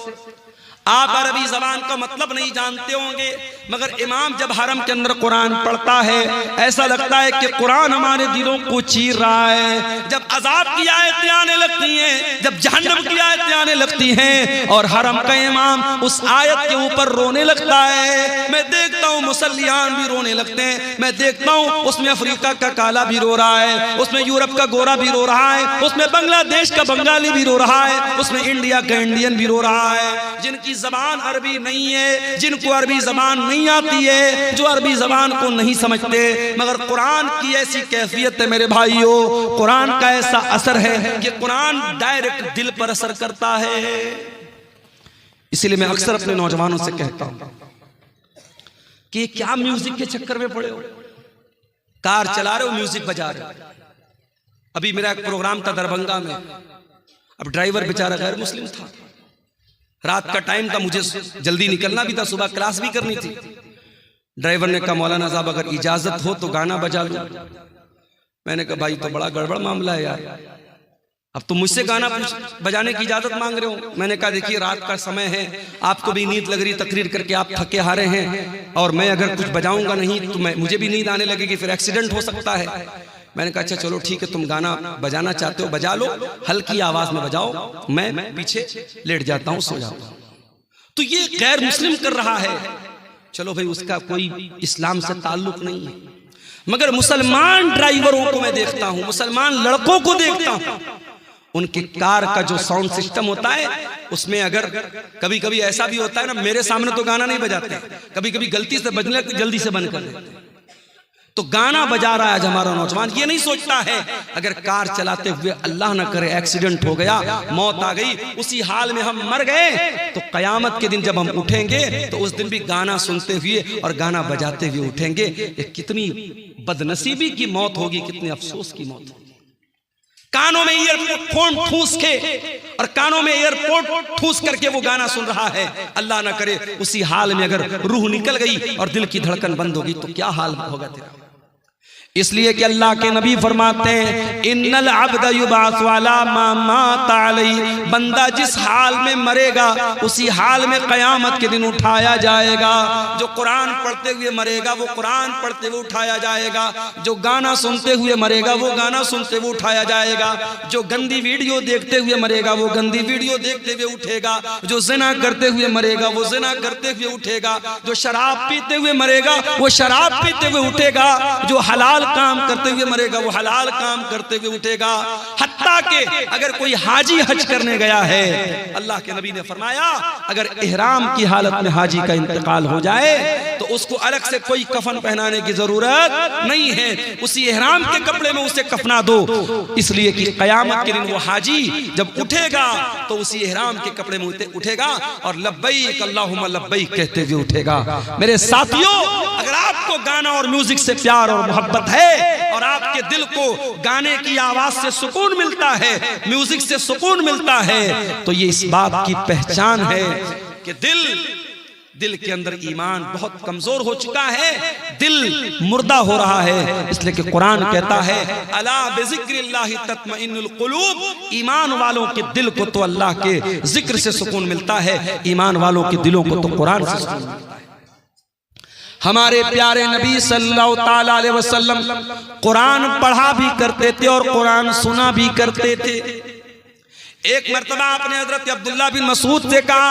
आप अरबी जबान का मतलब नहीं जानते होंगे, मगर इमाम जब हरम के अंदर कुरान पढ़ता है ऐसा लगता है कि कुरान हमारे दिलों को चीर रहा है। जब अजाब की आयतें आने लगती हैं, जब जहन्नम की आयतें आने लगती हैं और हरम का इमाम उस आयत के ऊपर रोने लगता है, मैं देखता हूँ मुसल्लियान भी रोने लगते हैं, मैं देखता हूँ उसमें अफ्रीका का काला भी रो रहा है, उसमें यूरोप का गोरा भी रो रहा है, उसमें बांग्लादेश का बंगाली भी रो रहा है, उसमें इंडिया का इंडियन भी रो रहा है। जिनकी जबान अरबी नहीं है, जिनको अरबी जबान नहीं आती है, जो अरबी जबान को नहीं समझते, मगर कुरान की ऐसी कैफियत है मेरे भाइयों, कुरान का ऐसा असर है कि कुरान डायरेक्ट दिल पर असर करता है। इसलिए मैं अक्सर अपने नौजवानों से कहता हूं कि क्या म्यूजिक के चक्कर में पड़े हो, कार चला रहे हो म्यूजिक बजा रहे हो। अभी मेरा एक प्रोग्राम था दरभंगा में, अब ड्राइवर बेचारा गैर मुस्लिम था, रात का टाइम था, मुझे जल्दी निकलना भी था, सुबह क्लास भी करनी थी। ड्राइवर ने कहा मौलाना साहब अगर इजाजत हो तो गाना बजा लो। मैंने कहा भाई तो बड़ा गड़बड़ मामला है यार, अब तो मुझसे गाना बजाने की इजाजत मांग रहे हो। मैंने कहा देखिए रात का समय है, आपको भी नींद लग रही, तकरीर करके आप थके हारे हैं, और मैं अगर कुछ बजाऊंगा नहीं तो मुझे भी नींद आने लगेगी, फिर एक्सीडेंट हो सकता है। मैंने कहा अच्छा चलो ठीक है, तुम गाना बजाना चाहते हो बजा लो, हल्की आवाज में बजाओ, मैं पीछे लेट जाता हूं, सो जाता हूं। तो ये गैर मुस्लिम कर रहा है, चलो भाई उसका कोई इस्लाम से ताल्लुक नहीं है, मगर मुसलमान ड्राइवरों को मैं देखता हूं, मुसलमान लड़कों को देखता हूं, उनके कार का जो साउंड सिस्टम होता है उसमें अगर कभी कभी ऐसा भी होता है ना, मेरे सामने तो गाना नहीं बजाते, कभी कभी गलती से बजने लगते जल्दी से बंद कर देते। तो गाना बजा रहा है आज हमारा नौजवान, ये नहीं सोचता है अगर कार चलाते हुए अल्लाह ना करे एक्सीडेंट हो गया, मौत आ गई, उसी हाल में हम मर गए, तो कयामत के दिन जब हम उठेंगे तो उस दिन भी गाना सुनते हुए और गाना बजाते हुए उठेंगे। ये कितनी बदनसीबी की मौत होगी, कितने अफसोस की मौत होगी। कानों में ईयरफोन ठूस के और कानों में एयरपोर्ट ठूस करके वो गाना सुन रहा है, अल्लाह ना करे उसी हाल में अगर रूह निकल गई और दिल की धड़कन बंद होगी तो क्या हाल होगा तेरा। इसलिए कि अल्लाह के नबी फरमाते हैं इन्नल अब्द युबास वाला मा मात अलैहि, बंदा जिस हाल में मरेगा उसी हाल में कयामत के दिन उठाया जाएगा। जो कुरान पढ़ते हुए मरेगा वो कुरान पढ़ते हुए उठाया जाएगा, जो गाना सुनते हुए मरेगा वो गाना सुनते हुए उठाया जाएगा, जो गंदी वीडियो देखते हुए मरेगा वो गंदी वीडियो देखते हुए उठेगा, जो ज़िना करते हुए मरेगा वो ज़िना करते हुए उठेगा, जो शराब पीते हुए मरेगा वो शराब पीते हुए उठेगा, जो हलाल हलाल काम करते हुए मरेगा, वो हलाल काम करते हुए उठेगा। हत्ता के अगर कोई हाजी हज करने गया है, अल्लाह के नबी ने फरमाया अगर इहराम की हालत में हाजी का इंतकाल हो जाए तो उसको अलग से कोई कफन पहनाने की जरूरत नहीं है, उसी इहराम के कपड़े में उसे कफना दो, इसलिए कि कयामत के दिन वो हाजी जब उठेगा तो उसी इहराम के कपड़े में उठेगा और लब्बैक अल्लाहुम्मा लब्बैक कहते हुए उठेगा। मेरे साथियों, अगर आपको गाना और म्यूजिक से प्यार और मोहब्बत है और आपके दिल को गाने की आवाज से सुकून मिलता है, म्यूजिक से सुकून मिलता है, तो ये इस बात की पहचान है कि दिल के अंदर ईमान बहुत कमजोर हो चुका है, दिल मुर्दा हो रहा है। इसलिए कि कुरान कहता है अला बिज़िक्रिल्लाहि तत्मइन्नुल कुलूब, ईमान वालों के दिल को तो अल्लाह के जिक्र से सुकून मिलता है, ईमान वालों के दिलों को तो कुरान से सुकून मिलता है। हमारे प्यारे नबी सल्लल्लाहु ताला अलैहि वसल्लम कुरान पढ़ा भी करते थे और कुरान सुना भी करते थे। एक मर्तबा आपने हजरत अब्दुल्ला बिन मसूद से कहा,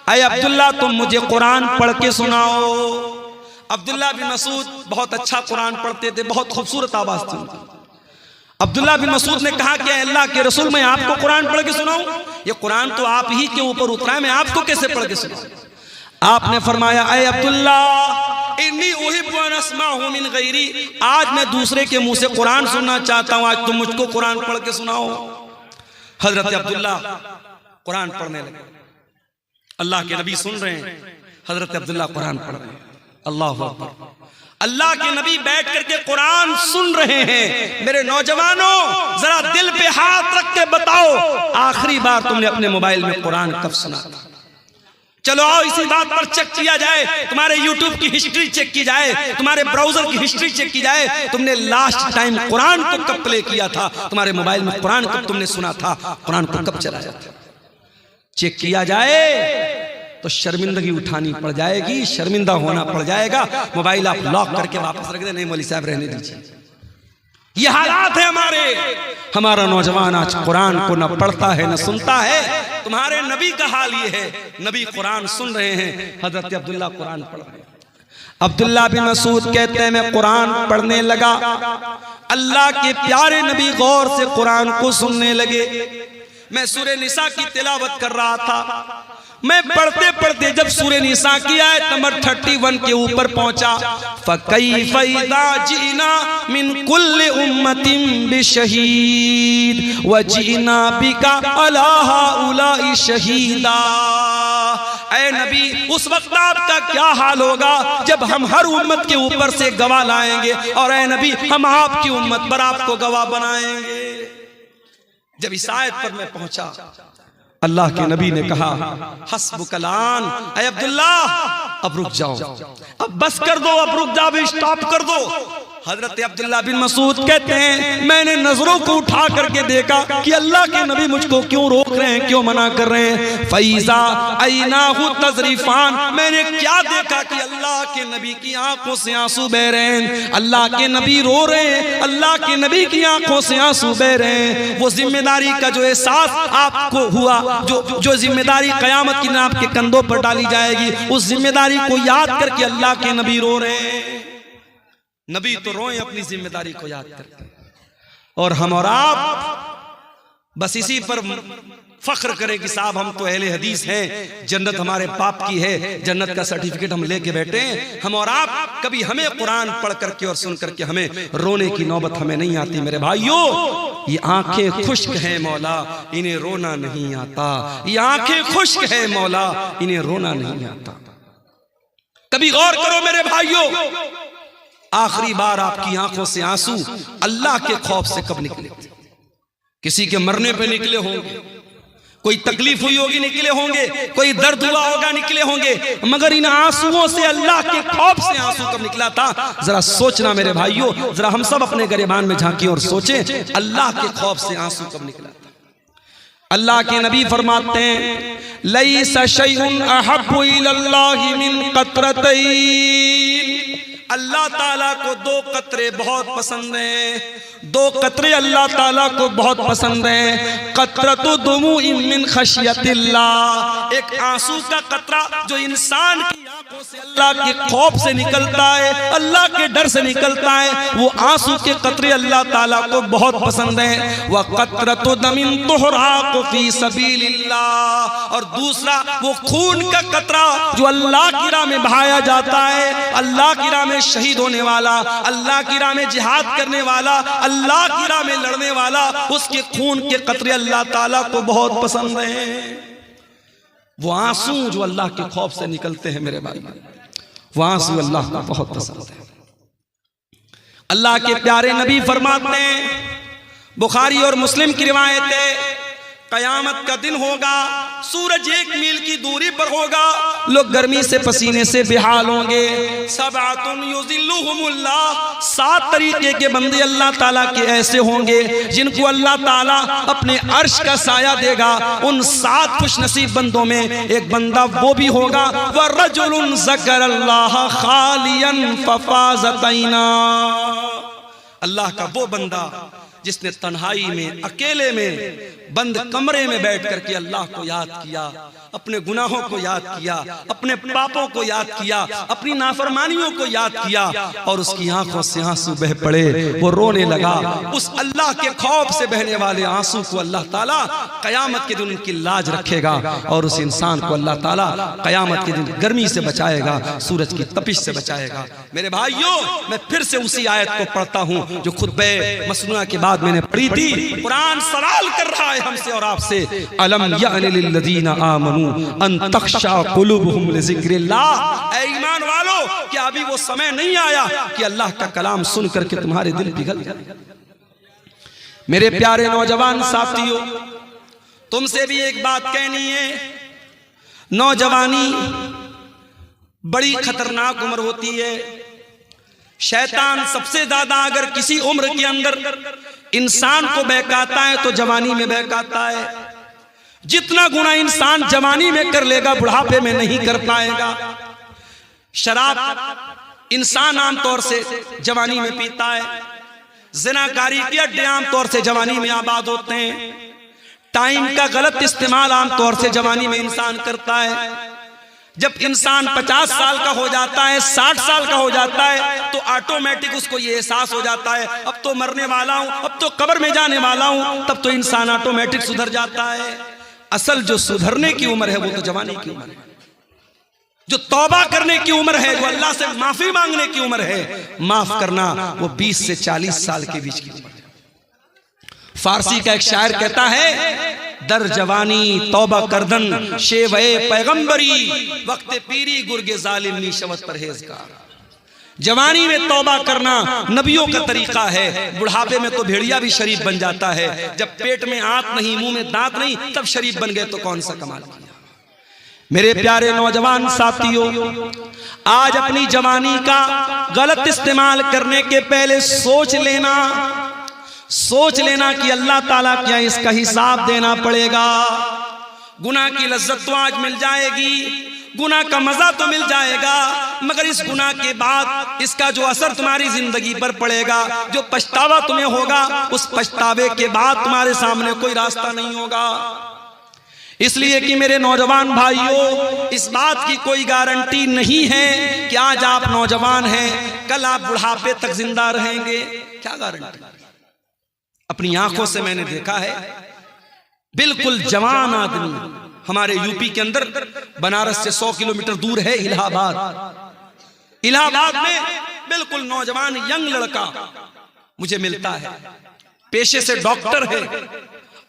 अय अब्दुल्ला तुम मुझे कुरान पढ़ के सुनाओ। अब्दुल्ला बिन मसूद बहुत अच्छा कुरान पढ़ते थे, बहुत खूबसूरत आवाज थी। अब्दुल्ला बिन मसूद ने कहा कि अल्लाह के रसूल मैं आपको कुरान पढ़ के सुनाऊं? ये कुरान तो आप ही के ऊपर उतरा है, मैं आपको कैसे पढ़ के सुनाऊं? आपने फरमाया अय अब्दुल्ला इन्नी उहिब्बु अन अस्माअहु मिन गैरी, आज मैं दूसरे के मुंह से कुरान सुनना चाहता हूं, आज तुम मुझको कुरान पढ़ के सुनाओ। हजरत अब्दुल्ला कुरान पढ़ने लगे, अल्लाह के नबी सुन रहे हैं, हजरत अब्दुल्ला कुरान पढ़ रहे हैं। अल्लाह अकबर, अल्लाह के नबी बैठ करके कुरान सुन रहे हैं। मेरे नौजवानों, जरा दिल पे हाथ रख के बताओ, आखिरी बार तुमने अपने मोबाइल में कुरान कब सुना था? चलो आओ इसी बात पर चेक किया जाए, तुम्हारे YouTube की हिस्ट्री चेक की जाए, तुम्हारे ब्राउजर की हिस्ट्री चेक की जाए, तुमने लास्ट टाइम कुरान को कब प्ले किया था, तुम्हारे मोबाइल में कुरान कब तुमने सुना था, कुरान को कब चलाया था। चेक किया जाए तो शर्मिंदगी उठानी पड़ जाएगी, शर्मिंदा होना पड़ जाएगा। मोबाइल आप लॉक करके वापस रख दे, नहीं मौलवी साहब रहने दीजिए। ये हालात है हमारे। हमारा नौजवान आज कुरान को न पढ़ता है न सुनता है। तुम्हारे नबी का हाल ये है, नबी कुरान सुन रहे हैं, हजरत अब्दुल्ला कुरान पढ़ रहे हैं। अब्दुल्ला बिन मसूद कहते हैं मैं कुरान पढ़ने लगा, अल्लाह के प्यारे नबी गौर से कुरान को सुनने लगे। मैं सूरे निसा की तिलावत कर रहा था, मैं पढ़ते पढ़ते जब सूरे निसा की आयत नंबर 31 के ऊपर पहुंचा, फकैफ़ इज़ा जीना मिन कुल्लि उम्मतिन बिशहीद व जीना बिका अला हाउलाई शहीदा। ऐ नबी, उस वक्त आपका क्या हाल होगा जब हम हर उम्मत के ऊपर से गवाह लाएंगे, और ऐ नबी हम आपकी उम्मत पर आपको गवाह बनाएंगे। जब इस आयत पर मैं पहुंचा, अल्लाह के नबी ने कहा हस्बुकलान, ऐ अब्दुल्ला अब रुक जाओ, अब बस कर दो, अब रुक जाओ, स्टॉप कर दो। हजरत अब्दुल्ला बिन मसूद कहते हैं मैंने नजरों को उठा करके देखा कि अल्लाह के नबी मुझको क्यों रोक रहे हैं, क्यों मना कर रहे हैं। फैजा ऐनाहु तजरीफान, मैंने क्या देखा कि अल्लाह के नबी की आंखों से आंसू बह रहे हैं, अल्लाह के नबी रो रहे हैं, अल्लाह के नबी की आंखों से आंसू बह रहे हैं। वो जिम्मेदारी का जो एहसास आपको हुआ, जो जिम्मेदारी कयामत के दिन आपके कंधों पर डाली जाएगी, उस जिम्मेदारी को याद करके अल्लाह के नबी रो रहे हैं। नबी तो रोए अपनी जिम्मेदारी को याद करके, और हम और आप बस इसी पर फख्र करें कि साहब हम तो अहले हदीस हैं, जन्नत हमारे बाप की है, जन्नत का सर्टिफिकेट हम लेके बैठे हैं। हम और आप कभी हमें कुरान पढ़ करके और सुन करके हमें रोने की नौबत हमें नहीं आती। मेरे भाइयों, ये आंखें खुश्क हैं मौला, इन्हें रोना नहीं आता। ये आंखें खुश्क है मौला, इन्हें रोना नहीं आता। कभी गौर करो मेरे भाइयों, आखिरी बार आपकी आंखों से आंसू अल्लाह के खौफ से कब निकले? किसी के मरने पे निकले होंगे, कोई तकलीफ हुई होगी निकले होंगे, कोई दर्द हुआ होगा निकले होंगे, मगर इन आंसुओं से अल्लाह के खौफ से आंसू कब निकला था? जरा सोचना मेरे भाइयों, जरा हम सब अपने गिरेबान में झांकें और सोचें अल्लाह के खौफ से आंसू कब निकला था। अल्लाह के नबी फरमाते हैं लैसा शैउन अहब्बु इलल्लाहि मिन क़त्रतैन, अल्लाह ताला को दो कतरे बहुत पसंद हैं, दो कतरे अल्लाह ताला को बहुत पसंद हैं। कतरतु दुमुइन मिन खशियतिल्लाह, एक आंसू का कतरा जो इंसान की आंखों से अल्लाह के खौफ से निकलता है, अल्लाह के डर से निकलता है, वो आंसू के कतरे अल्लाह ताला को बहुत पसंद है। वह कतरतु दमिन तुहराक़ु फी सबीलिल्लाह, और दूसरा वो खून का कतरा जो अल्लाह की राह में बहाया जाता है, अल्लाह की राह में शहीद होने वाला, अल्लाह की राह में जिहाद करने वाला, अल्लाह की राह में लड़ने वाला, उसके खून के कतरे अल्लाह ताला को बहुत पसंद है। वो आंसू जो अल्लाह के खौफ से निकलते हैं मेरे भाई, वो आंसू अल्लाह को बहुत पसंद है। अल्लाह के प्यारे नबी फरमाते हैं, बुखारी और मुस्लिम की रिवायत है, कयामत का दिन होगा, सूरज 1 मील की दूरी पर होगा, लोग गर्मी से पसीने से बेहाल होंगे। सबअतुन युज़िल्लुहुमुल्लाह, 7 तरीके के बंदे अल्लाह ताला के ऐसे होंगे जिनको अल्लाह ताला अपने अर्श का साया देगा। उन 7 खुशनसीब बंदों में एक बंदा वो भी होगा, वरजुलुन ज़करल्लाह खालियन फफ़ाज़त ऐना, अल्लाह का वो बंदा जिसने तन्हाई में, अकेले में, बंद कमरे में बैठ करके अल्लाह को याद किया, अपने गुनाहों को याद किया, अपने पापों को याद किया, अपनी नाफरमानियों को याद किया, और उसकी आंखों से आंसू बह पड़े, वो रोने लगा। उस अल्लाह के खौफ से बहने वाले आंसू को अल्लाह ताला कयामत के दिन उनकी लाज रखेगा, और उस इंसान को अल्लाह ताला कयामत के दिन गर्मी से बचाएगा, सूरज की तपिश से बचाएगा। मेरे भाइयों, मैं फिर से उसी आयत को पढ़ता हूँ जो खुतबे मसनूआ के बाद मैंने पढ़ी थी। कुरान सवाल कर रहा है हमसे और आपसे, अलम यअनि लिल्लज़ीना आमनू अन तख्शा कुलूबुहुम लिज़िक्रिल्लाह, ऐ ईमान वालों, क्या अभी वो समय नहीं आया कि अल्लाह का कलाम सुन करके तुम्हारे दिल पिघल जाए। मेरे प्यारे नौजवान साथियों, तुमसे भी एक बात कहनी है, नौजवानी बड़ी खतरनाक उम्र होती है। शैतान सबसे ज्यादा अगर किसी उम्र के अंदर इंसान को बहकाता है तो जवानी में बहकाता है। जितना गुना इंसान जवानी में कर लेगा बुढ़ापे में नहीं कर पाएगा। शराब इंसान आमतौर से जवानी में पीता है, ज़िनाकारी के अड्डे आमतौर से जवानी में आबाद होते हैं, टाइम का गलत इस्तेमाल आमतौर से जवानी में इंसान करता है। जब इंसान 50 साल का हो जाता है, 60 साल का हो जाता है, तो ऑटोमेटिक उसको ये एहसास हो जाता है अब तो मरने वाला हूं, अब तो कब्र में जाने वाला हूं, तब तो इंसान ऑटोमेटिक सुधर जाता है। असल जो सुधरने की उम्र है वो तो जवानी की उम्र है, जो तौबा करने की उम्र है, जो अल्लाह से माफी मांगने की उम्र है, माफ करना, वो 20 से 40 साल के बीच की उम्र है। फारसी का एक शायर कहता है, दर जवानी तौबा करदन शेवे पैगंबरी, वक्त पीरी गुर्गे जालिम नीशवत परहेजगार। जवानी में तौबा करना नबियों का तरीका है, बुढ़ापे में तो भेड़िया भी शरीफ बन जाता है। जब पेट में आंत नहीं, मुंह में दांत नहीं, तब शरीफ बन गए तो कौन सा कमाल किया। मेरे प्यारे नौजवान साथियों, आज अपनी जवानी का गलत इस्तेमाल करने के पहले सोच लेना कि अल्लाह ताला क्या इसका हिसाब देना पड़ेगा। गुनाह की लज्जत तो आज मिल जाएगी, गुनाह का मजा तो मिल जाएगा, मगर इस गुनाह के बाद इसका जो असर तुम्हारी जिंदगी पर पड़ेगा, जो पछतावा तुम्हें होगा, उस पछतावे के बाद तुम्हारे सामने कोई रास्ता नहीं होगा। इसलिए कि मेरे नौजवान भाइयों, इस बात की कोई गारंटी नहीं है कि आज आप नौजवान हैं, कल आप बुढ़ापे तक जिंदा रहेंगे। क्या गारंटी? अपनी आंखों से मैंने देखा है, बिल्कुल जवान आदमी, हमारे यूपी के अंदर बनारस से 100 किलोमीटर दूर है इलाहाबाद। इलाहाबाद में बिल्कुल नौजवान यंग लड़का मुझे मिलता है, पेशे से डॉक्टर है,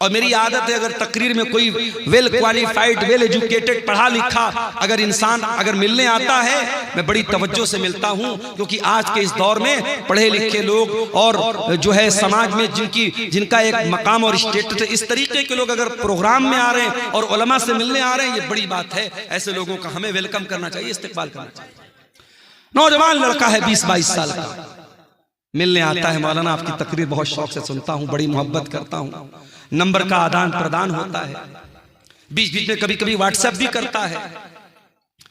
और मेरी आदत है अगर तकरीर में कोई वेल क्वालिफाइड, वेल एजुकेटेड, पढ़ा लिखा अगर इंसान अगर मिलने आता है, मैं बड़ी तवज्जो से मिलता हूं, क्योंकि आज के इस दौर में पढ़े लिखे लोग और जो है समाज में जिनका एक मकाम और स्टेटस है, इस तरीके के लोग अगर प्रोग्राम में आ रहे हैं और उलमा से मिलने आ रहे हैं, ये बड़ी बात है। ऐसे लोगों का हमें वेलकम करना चाहिए, इस्तेकबाल करना चाहिए। नौजवान लड़का है 20-22 साल का, मिलने आता है, मौलाना आपकी तकरीर बहुत शौक से सुनता हूँ, बड़ी मोहब्बत करता हूँ, नंबर का आदान प्रदान होता है, बीच बीच में कभी कभी व्हाट्सएप भी करता है,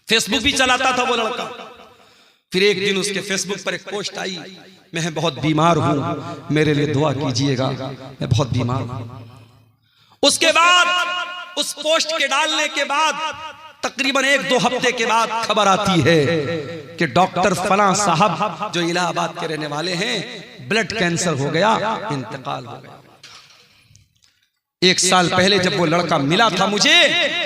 फेसबुक भी चलाता था वो लड़का। फिर एक दिन उसके फेसबुक पर एक पोस्ट आई, मैं बहुत बीमार हूं, मेरे लिए दुआ कीजिएगा, मैं बहुत बीमार हूं। उसके बाद उस पोस्ट के डालने के बाद तकरीबन 1-2 हफ्ते के बाद खबर आती है कि डॉक्टर फलां साहब जो इलाहाबाद के रहने वाले हैं, ब्लड कैंसर हो गया, इंतकाल हो गया। 1 साल पहले जब वो लड़का मिला था मुझे,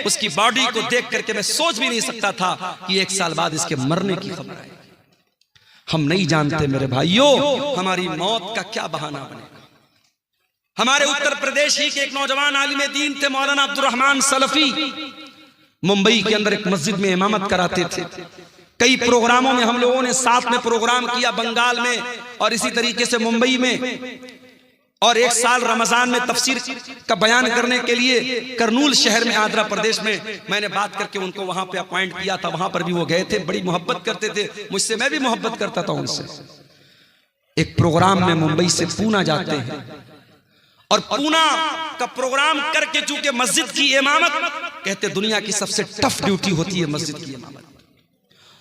उसकी बॉडी को देख करके मैं सोच भी नहीं सकता था कि 1 साल बाद इसके मरने की खबर आई। हम नहीं जानते मेरे भाइयों हमारी मौत का क्या बहाना बनेगा। हमारे उत्तर प्रदेश ही के एक नौजवान आलिम दीन थे मौलाना अब्दुल रहमान सलफी, मुंबई के अंदर एक मस्जिद में इमामत कराते थे। कई प्रोग्रामों में हम लोगों ने साथ में प्रोग्राम किया, बंगाल में और इसी तरीके से मुंबई में। और 1 साल रमजान में तफसीर का बयान करने के लिए करनूल शहर में, आंध्र प्रदेश में मैंने बात करके उनको वहां पे अपॉइंट किया था। वहां पर भी वो गए थे, बड़ी मोहब्बत करते थे मुझसे, मैं भी मोहब्बत करता था उनसे। एक प्रोग्राम में मुंबई से पूना जाते हैं और पूना का प्रोग्राम करके चूंकि मस्जिद की इमामत, कहते दुनिया की सबसे टफ ड्यूटी होती है मस्जिद की इमामत।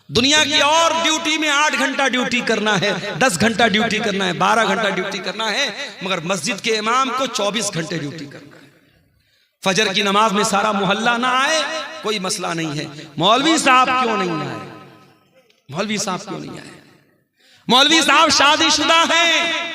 दुनिया की और ड्यूटी में 8 घंटा ड्यूटी करना है, 10 घंटा ड्यूटी करना है, 12 घंटा ड्यूटी करना है, मगर मस्जिद के इमाम को 24 घंटे ड्यूटी करना है। फजर की नमाज में सारा मोहल्ला ना आए कोई मसला नहीं है, मौलवी साहब क्यों नहीं आए, मौलवी साहब क्यों नहीं आए। मौलवी साहब शादीशुदा हैं,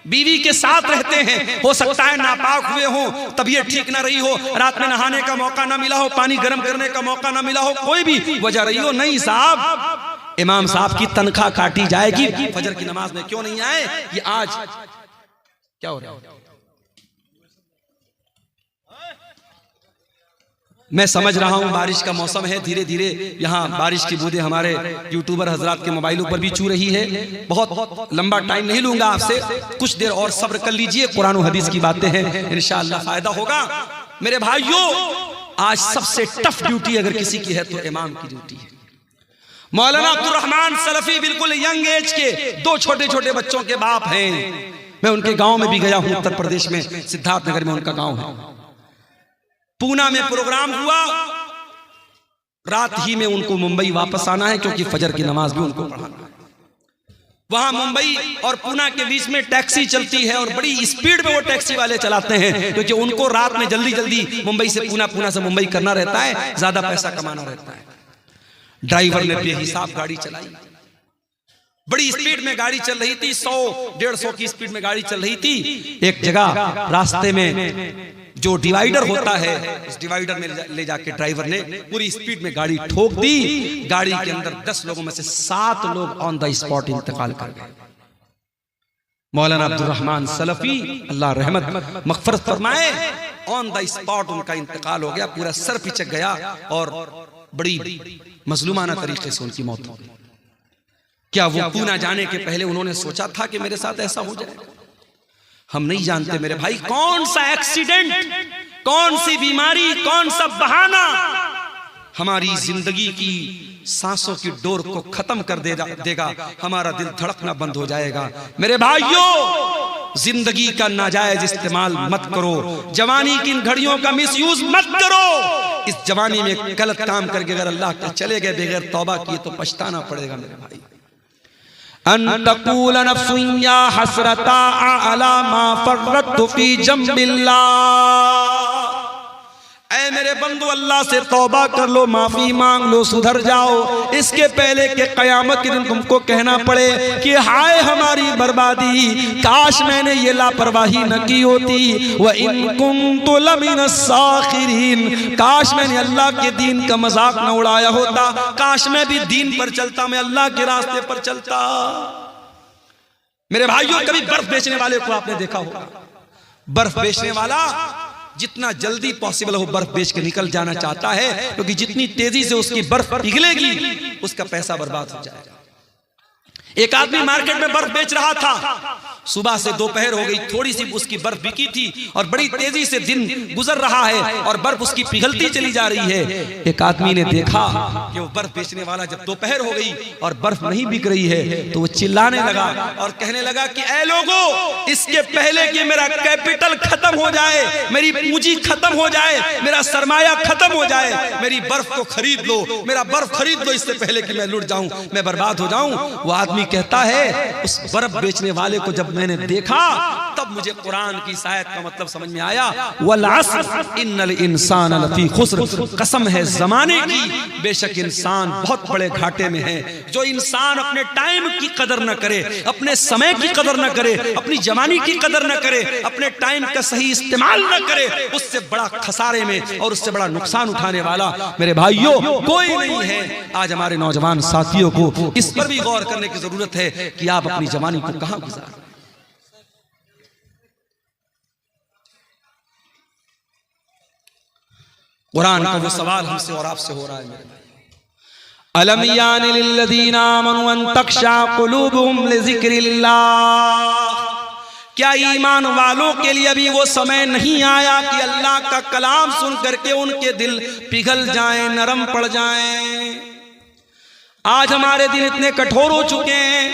बीवी के साथ रहते हैं, हो सकता है नापाक हुए हो, तबीयत ठीक ना रही हो, रात में नहाने का मौका ना मिला हो, पानी गर्म करने का मौका ना मिला हो, कोई भी वजह रही हो, नहीं साहब इमाम साहब की तनख्वाह काटी जाएगी, फजर की नमाज में क्यों नहीं आए। ये आज क्या हो रहा है, मैं समझ रहा हूं बारिश का मौसम है, धीरे धीरे यहाँ बारिश की बूंदें हमारे यूट्यूबर हजरात के मोबाइलों पर भी चू रही है। बहुत लंबा टाइम नहीं लूंगा आपसे, कुछ देर और सब्र कर लीजिए, कुरान और हदीस की बातें हैं, इंशाअल्लाह फायदा होगा। मेरे भाइयों आज सबसे टफ ड्यूटी अगर किसी की है तो इमाम की ड्यूटी है। मौलाना अब्दुल रहमान सलफी बिल्कुल यंग एज के 2 छोटे छोटे बच्चों के बाप हैं। मैं उनके गांव में भी गया हूं, उत्तर प्रदेश में सिद्धार्थनगर में उनका गांव है। पूना में प्रोग्राम हुआ, रात ही में उनको मुंबई वापस आना है क्योंकि फजर की नमाज भी उनको पढ़ाना है। वहां मुंबई और पूना के बीच में टैक्सी चलती है और बड़ी स्पीड में वो टैक्सी वाले चलाते हैं क्योंकि उनको रात में जल्दी जल्दी मुंबई से पूना, पूना से मुंबई करना रहता है, ज्यादा पैसा कमाना रहता है। ड्राइवर ने बेहिसाब गाड़ी चलाई, बड़ी स्पीड में गाड़ी चल रही थी, 100-150 की स्पीड में गाड़ी चल रही थी। एक जगह रास्ते में जो डिवाइडर होता है, उस डिवाइडर में ले जाके ड्राइवर ने पूरी स्पीड में गाड़ी ठोक दी। गाड़ी के अंदर 10 लोगों में से 7 लोग ऑन द स्पॉट इंतकाल कर गए। मौलाना अब्दुल रहमान सलफी अल्लाह रहमत मगफरत फरमाए, ऑन द स्पॉट उनका इंतकाल हो गया, पूरा सर पिचक गया और बड़ी मजलूमाना तरीके से उनकी मौत हो गई। क्या वो पूना जाने के पहले उन्होंने सोचा था कि मेरे साथ ऐसा हो जाएगा? हम नहीं जानते मेरे भाई, कौन सा एक्सीडेंट, कौन सी बीमारी, कौन सा बहाना हमारी जिंदगी की सांसों की डोर को खत्म कर देगा, हमारा दिल धड़कना बंद हो जाएगा। मेरे भाइयों जिंदगी का नाजायज इस्तेमाल मत करो, जवानी की इन घड़ियों का मिसयूज मत करो। इस जवानी में गलत काम करके अगर अल्लाह के चले गए बगैर तौबा किए तो पछताना पड़ेगा मेरे भाई। अनतकूल नफ्सुन या हसरता अला मा फर्रतु फी जंबिल्लाह। ऐ मेरे बंदो अल्लाह से तौबा कर लो, माफी मांग लो, सुधर जाओ, इसके पहले के कयामत के दिन तुमको कहना पड़े कि हाय हमारी बर्बादी, काश मैंने ये लापरवाही न की होती। व इन कुन्तु लमिन साखिरीन, काश मैंने अल्लाह के दीन का मजाक न उड़ाया होता, काश मैं भी दीन पर चलता, मैं अल्लाह के रास्ते पर चलता। मेरे भाइयों कभी बर्फ बेचने वाले को आपने देखा होगा, बर्फ बेचने वाला जितना जल्दी पॉसिबल हो बर्फ बेच के निकल जाना चाहता है क्योंकि जितनी तेजी से उसकी बर्फ पिघलेगी उसका पैसा बर्बाद हो जाएगा। एक आदमी मार्केट में बर्फ बेच रहा था, सुबह से दोपहर हो गई, थोड़ी सी उसकी बर्फ बिकी थी और बड़ी तेजी से दिन गुजर रहा है और बर्फ उसकी पिघलती चली जा रही है। एक आदमी ने देखा कि वो बर्फ बेचने वाला जब दोपहर हो गई और बर्फ नहीं बिक रही है तो वो चिल्लाने लगा और कहने लगा कि ऐ लोगो, इसके पहले कि मेरा कैपिटल खत्म हो जाए, मेरी पूंजी खत्म हो जाए, मेरा सरमाया खत्म हो जाए, मेरी बर्फ को खरीद लो, मेरा बर्फ खरीद लो, इससे पहले कि मैं लुट जाऊं, मैं बर्बाद हो जाऊं। वो आदमी कहता है उस बर्फ बेचने वाले को जब मैंने देखा तब अब मुझे कुरान की इस आयत का मतलब समझ में आया, वल अस्र इन्नल इंसान लफी खुस्र, कसम है जमाने की, बेशक इंसान बहुत बड़े घाटे में है। जो इंसान अपने टाइम की कदर न करे, अपने समय की कदर न करे, अपनी जवानी की कदर न करे, अपने टाइम का सही इस्तेमाल न करे, उससे बड़ा खसारे में और उससे बड़ा नुकसान उठाने वाला मेरे भाइयों कोई नहीं है। आज हमारे नौजवान साथियों को इस पर भी गौर करने की जरूरत है कि आप अपनी जवानी को कहां गुजार। कुरान का वो सवाल हमसे और आपसे हो रहा है मेरे भाई, अलम यानि लिल्लज़ीना आमनू अन तख्शा कुलूबुहुम लिज़िक्रिल्लाह, क्या ईमान वालों के लिए अभी वो समय नहीं आया कि अल्लाह का कलाम सुन करके उनके दिल पिघल जाएं, नरम पड़ जाएं। आज हमारे दिल इतने कठोर हो चुके हैं,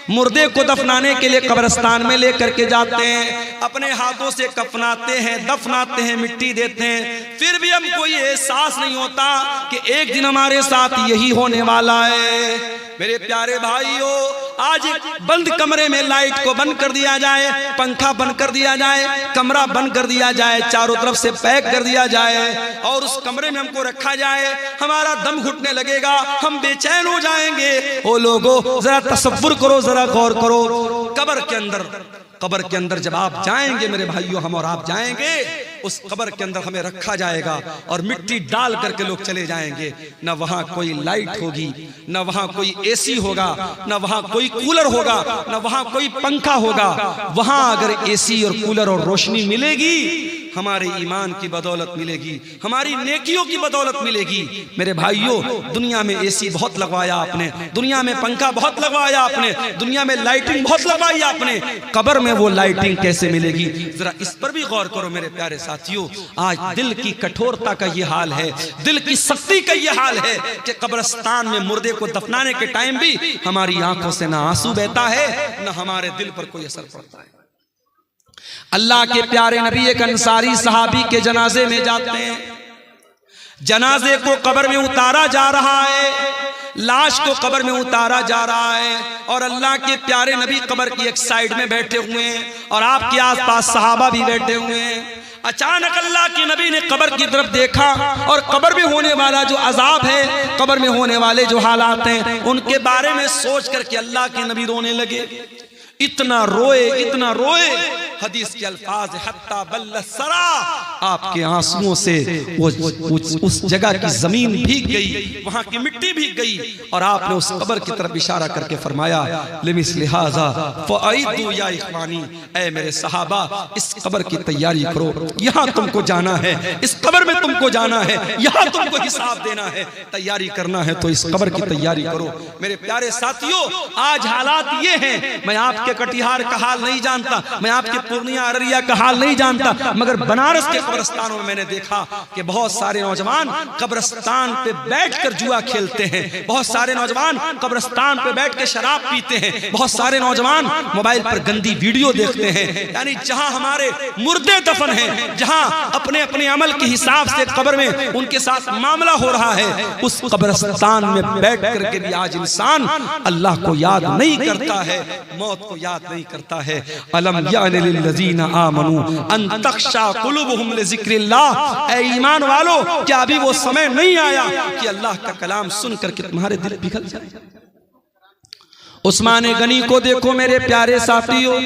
मुर्दे को दफनाने के लिए कब्रिस्तान में लेकर के जाते हैं, अपने हाथों से कफनाते हैं, दफनाते हैं, मिट्टी देते हैं, फिर भी हमको ये एहसास नहीं होता कि एक दिन हमारे साथ यही होने वाला है। मेरे प्यारे भाइयों, आज बंद कमरे में लाइट को बंद कर दिया जाए, पंखा बंद कर दिया जाए, कमरा बंद कर दिया जाए, चारों तरफ से पैक कर दिया जाए और उस कमरे में हमको रखा जाए, हमारा दम घुटने लगेगा, हम बेचैन हो जाएंगे। ओ लोगों, जरा तसव्वुर करो, जरा गौर करो, कब्र के अंदर जब आप जाएंगे मेरे भाइयों, हम और आप जाएंगे, उस कब्र के अंदर हमें रखा जाएगा और मिट्टी डाल करके लोग चले जाएंगे। न वहां कोई लाइट होगी, न वहां कोई एसी होगा, न वहां कोई कूलर होगा, न वहां कोई पंखा होगा। वहां अगर एसी और कूलर और रोशनी मिलेगी, हमारे ईमान की बदौलत मिलेगी, हमारी नेकियों की बदौलत मिलेगी। मेरे भाइयों, दुनिया में एसी बहुत लगवाया आपने, दुनिया में पंखा बहुत लगवाया आपने, दुनिया में लाइटिंग बहुत लगवाई आपने, कब्र में वो लाइटिंग कैसे मिलेगी? जरा इस पर भी गौर करो मेरे प्यारे साथियों। आज दिल की कठोरता का ये हाल है, दिल की सख्ती का ये हाल है कि कब्रिस्तान में मुर्दे को दफनाने के टाइम भी हमारी आंखों से ना आंसू बहता है, न हमारे दिल पर कोई असर पड़ता है। अल्लाह के प्यारे नबी एक अंसारी सहाबी के जनाजे में जाते हैं, जनाजे को कब्र में उतारा जा रहा है, लाश को कब्र में उतारा जा रहा है और अल्लाह के प्यारे नबी कब्र की एक साइड में बैठे हुए हैं और आपके आसपास सहाबा भी बैठे हुए हैं। अचानक अल्लाह के नबी ने कब्र की तरफ देखा और कब्र में होने वाला जो अजाब है, कब्र में होने वाले जो हालात हैं, उनके बारे में सोच करके अल्लाह के नबी रोने लगे। इतना रोए, हदीस के अल्फाज हत्ता बल्ल सरा, आपके आंसुओं से वो उस जगह की जमीन भीग गई, वहां की मिट्टी भीग गई और आपने उस कब्र की तरफ इशारा करके फरमाया, लिमिस्लि हाज़ा फ़अइदू या इख़वानी, ऐ मेरे सहाबा, इस कब्र की तैयारी करो, यहाँ तुमको जाना है, इस कब्र में तुमको जाना है, यहाँ तुमको हिसाब देना है, तैयारी करना है तो इस कब्र की तैयारी करो। मेरे प्यारे साथियों, आज हालात ये हैं, मैं आपके कटिहार का हाल नहीं जानता, मैं आपके पूर्णिया अररिया का हाल नहीं जानता, मगर बनारस के कब्रिस्तानों में मैंने देखा कि बहुत सारे नौजवान कब्रिस्तान पे बैठकर जुआ खेलते हैं, बहुत सारे नौजवान कब्रिस्तान पे बैठ के शराब पीते हैं, बहुत सारे नौजवान मोबाइल पर गंदी वीडियो देखते हैं। यानी जहां हमारे मुर्दे दफन हैं, जहां अपने अपने अमल के हिसाब से कब्र में उनके साथ मामला हो रहा है, उस कब्रिस्तान में बैठ करके भी आज इंसान अल्लाह को याद नहीं करता है, मौत को याद नहीं करता है। अलम यानि लिल्लज़ीना आमनू अन तख्शा कुलूबुहुम लिज़िक्रिल्लाह, ऐ ईमान वालों, क्या अभी वो समय नहीं आया कि अल्लाह का कलाम सुन करके तुम्हारे दिल पिघल जाए? उस्मान गनी को देखो मेरे प्यारे साथियों,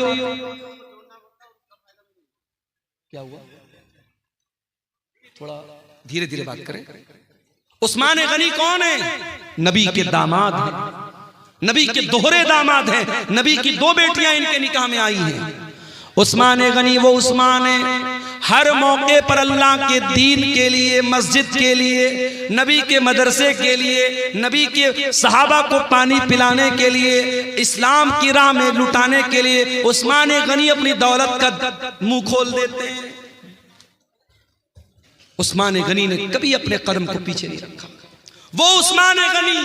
क्या हुआ? थोड़ा धीरे धीरे बात करें। उस्मान गनी कौन है? नबी के दामाद हैं, नबी के दोहरे दामाद हैं, नबी की दो बेटियां इनके निकाह में आई हैं। उस्मान गनी वो उस्मान है, हर मौके पर अल्लाह के दीन के लिए, मस्जिद के लिए, नबी के मदरसे के लिए, नबी के सहाबा को पानी पिलाने के लिए, इस्लाम की राह में लुटाने के लिए उस्मान गनी अपनी दौलत का मुंह खोल देते हैं। उस्मान गनी ने कभी अपने कदम को पीछे नहीं रखा। वो उस्मान गनी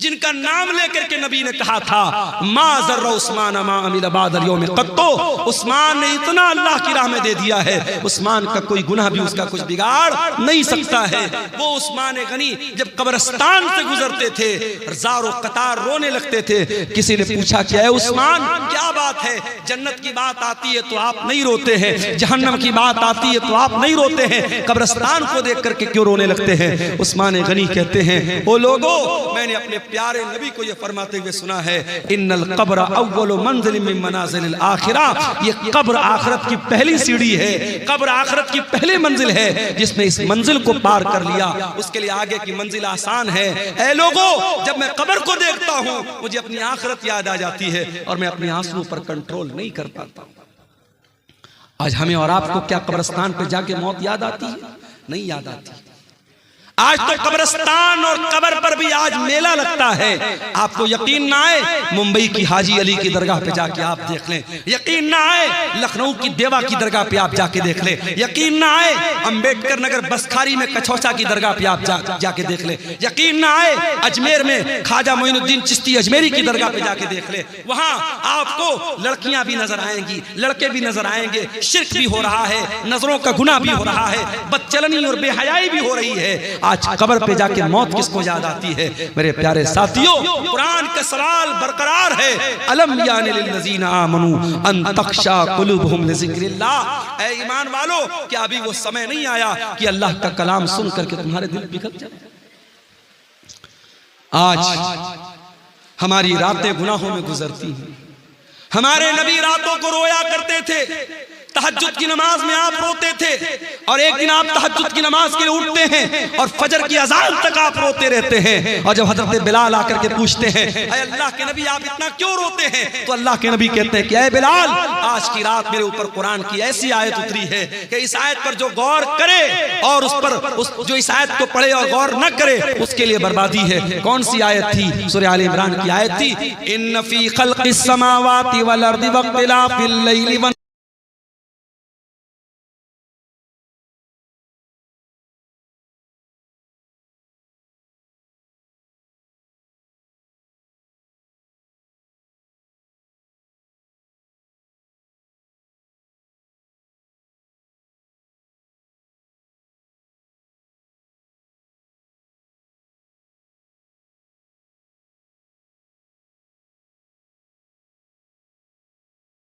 जिनका नाम लेकर के नबी ने कहा था मा ज़र्रा उस्मान मा अमिल बादल यौम क़त्तो, उस्मान ने इतना अल्लाह की राह में दे दिया है, उस्मान का कोई गुनाह भी उसका कुछ बिगाड़ नहीं सकता है। वो उस्मान गनी जब कब्रिस्तान से गुजरते थे हज़ारों कतार रोने लगते थे। किसी ने पूछा क्या है उस्मान, क्या बात है, जन्नत की बात आती है तो आप नहीं रोते हैं, जहन्नम की बात आती है तो आप नहीं रोते हैं, कब्रिस्तान को देख करके क्यों रोने लगते हैं? उस्मान गनी कहते हैं ओ लोगो, मैंने अपने प्यारे नबी को ये फरमाते हुए सुना है इन्नल कब्र अव्वलु मंजिल मिन मनाजिलिल आखिरा, ये कब्र आखिरत की पहली सीढ़ी है, कब्र आखिरत की पहली मंजिल है। जिसने इस मंजिल को पार कर लिया उसके लिए आगे की मंजिल आसान है। ऐ लोगों, जब मैं कब्र को देखता हूं मुझे अपनी आखिरत याद आ जाती है और मैं अपने आंसुओं पर कंट्रोल नहीं कर पाता। आज हमें और आपको क्या कब्रिस्तान पे जाके मौत याद आती है? नहीं याद आती। आज तो कब्रिस्तान और कब्र पर भी आज मेला लगता है। आपको यकीन ना आए, मुंबई की हाजी अली की दरगाह पे जाके आप देख लें, यकीन ना आए लखनऊ की देवा की दरगाह पे आप जाके देख लें, यकीन ना आए अंबेडकर नगर बसखारी में कछौचा की दरगाह पे आप जाके देख लें, यकीन ना आए अजमेर में ख्वाजा मोइनुद्दीन चिश्ती अजमेरी की दरगाह पे जाके देख लें। वहां आपको लड़कियां भी नजर आएंगी, लड़के भी नजर आएंगे, शिर्क भी हो रहा है, नजरों का गुनाह भी हो रहा है, बदचलनी और बेहयाई भी हो रही है। आज कब्र पे जाके मौत किसको याद आती है? मेरे प्यारे साथियों, कुरान का सवाल बरकरार है, अलम यानि लिल्लज़ीना आमनू अन तख्शा कुलूबुहुम लिज़िक्रिल्लाह। ऐ ईमान वालों, क्या अभी वो समय नहीं आया कि अल्लाह का कलाम सुन करके तुम्हारे दिल पिघल जाए? आज हमारी रातें गुनाहों में गुजरती हैं। हमारे नबी रातों को रोया करते थे, तहज्जुद की नमाज में आप रोते थे, और एक दिन आप तहज्जुद की नमाज के लिए उठते हैं और फजर की अजान तक आप रोते रहते हैं। और जब हजरत बिलाल आकर के पूछते हैं ऐ अल्लाह के नबी आप इतना क्यों रोते हैं, तो अल्लाह के नबी कहते हैं कि ऐ बिलाल, आज की रात मेरे ऊपर कुरान की ऐसी आयत उतरी है कि इस आयत पर जो गौर करे और जो इस आयत को पढ़े और गौर न करे उसके लिए बर्बादी है। कौन सी आयत थी? सूरह आल इमरान की आयत थी, इन्न फी खल्क़िस समावाति वल अर्दि वख्तिलाफिल लैलि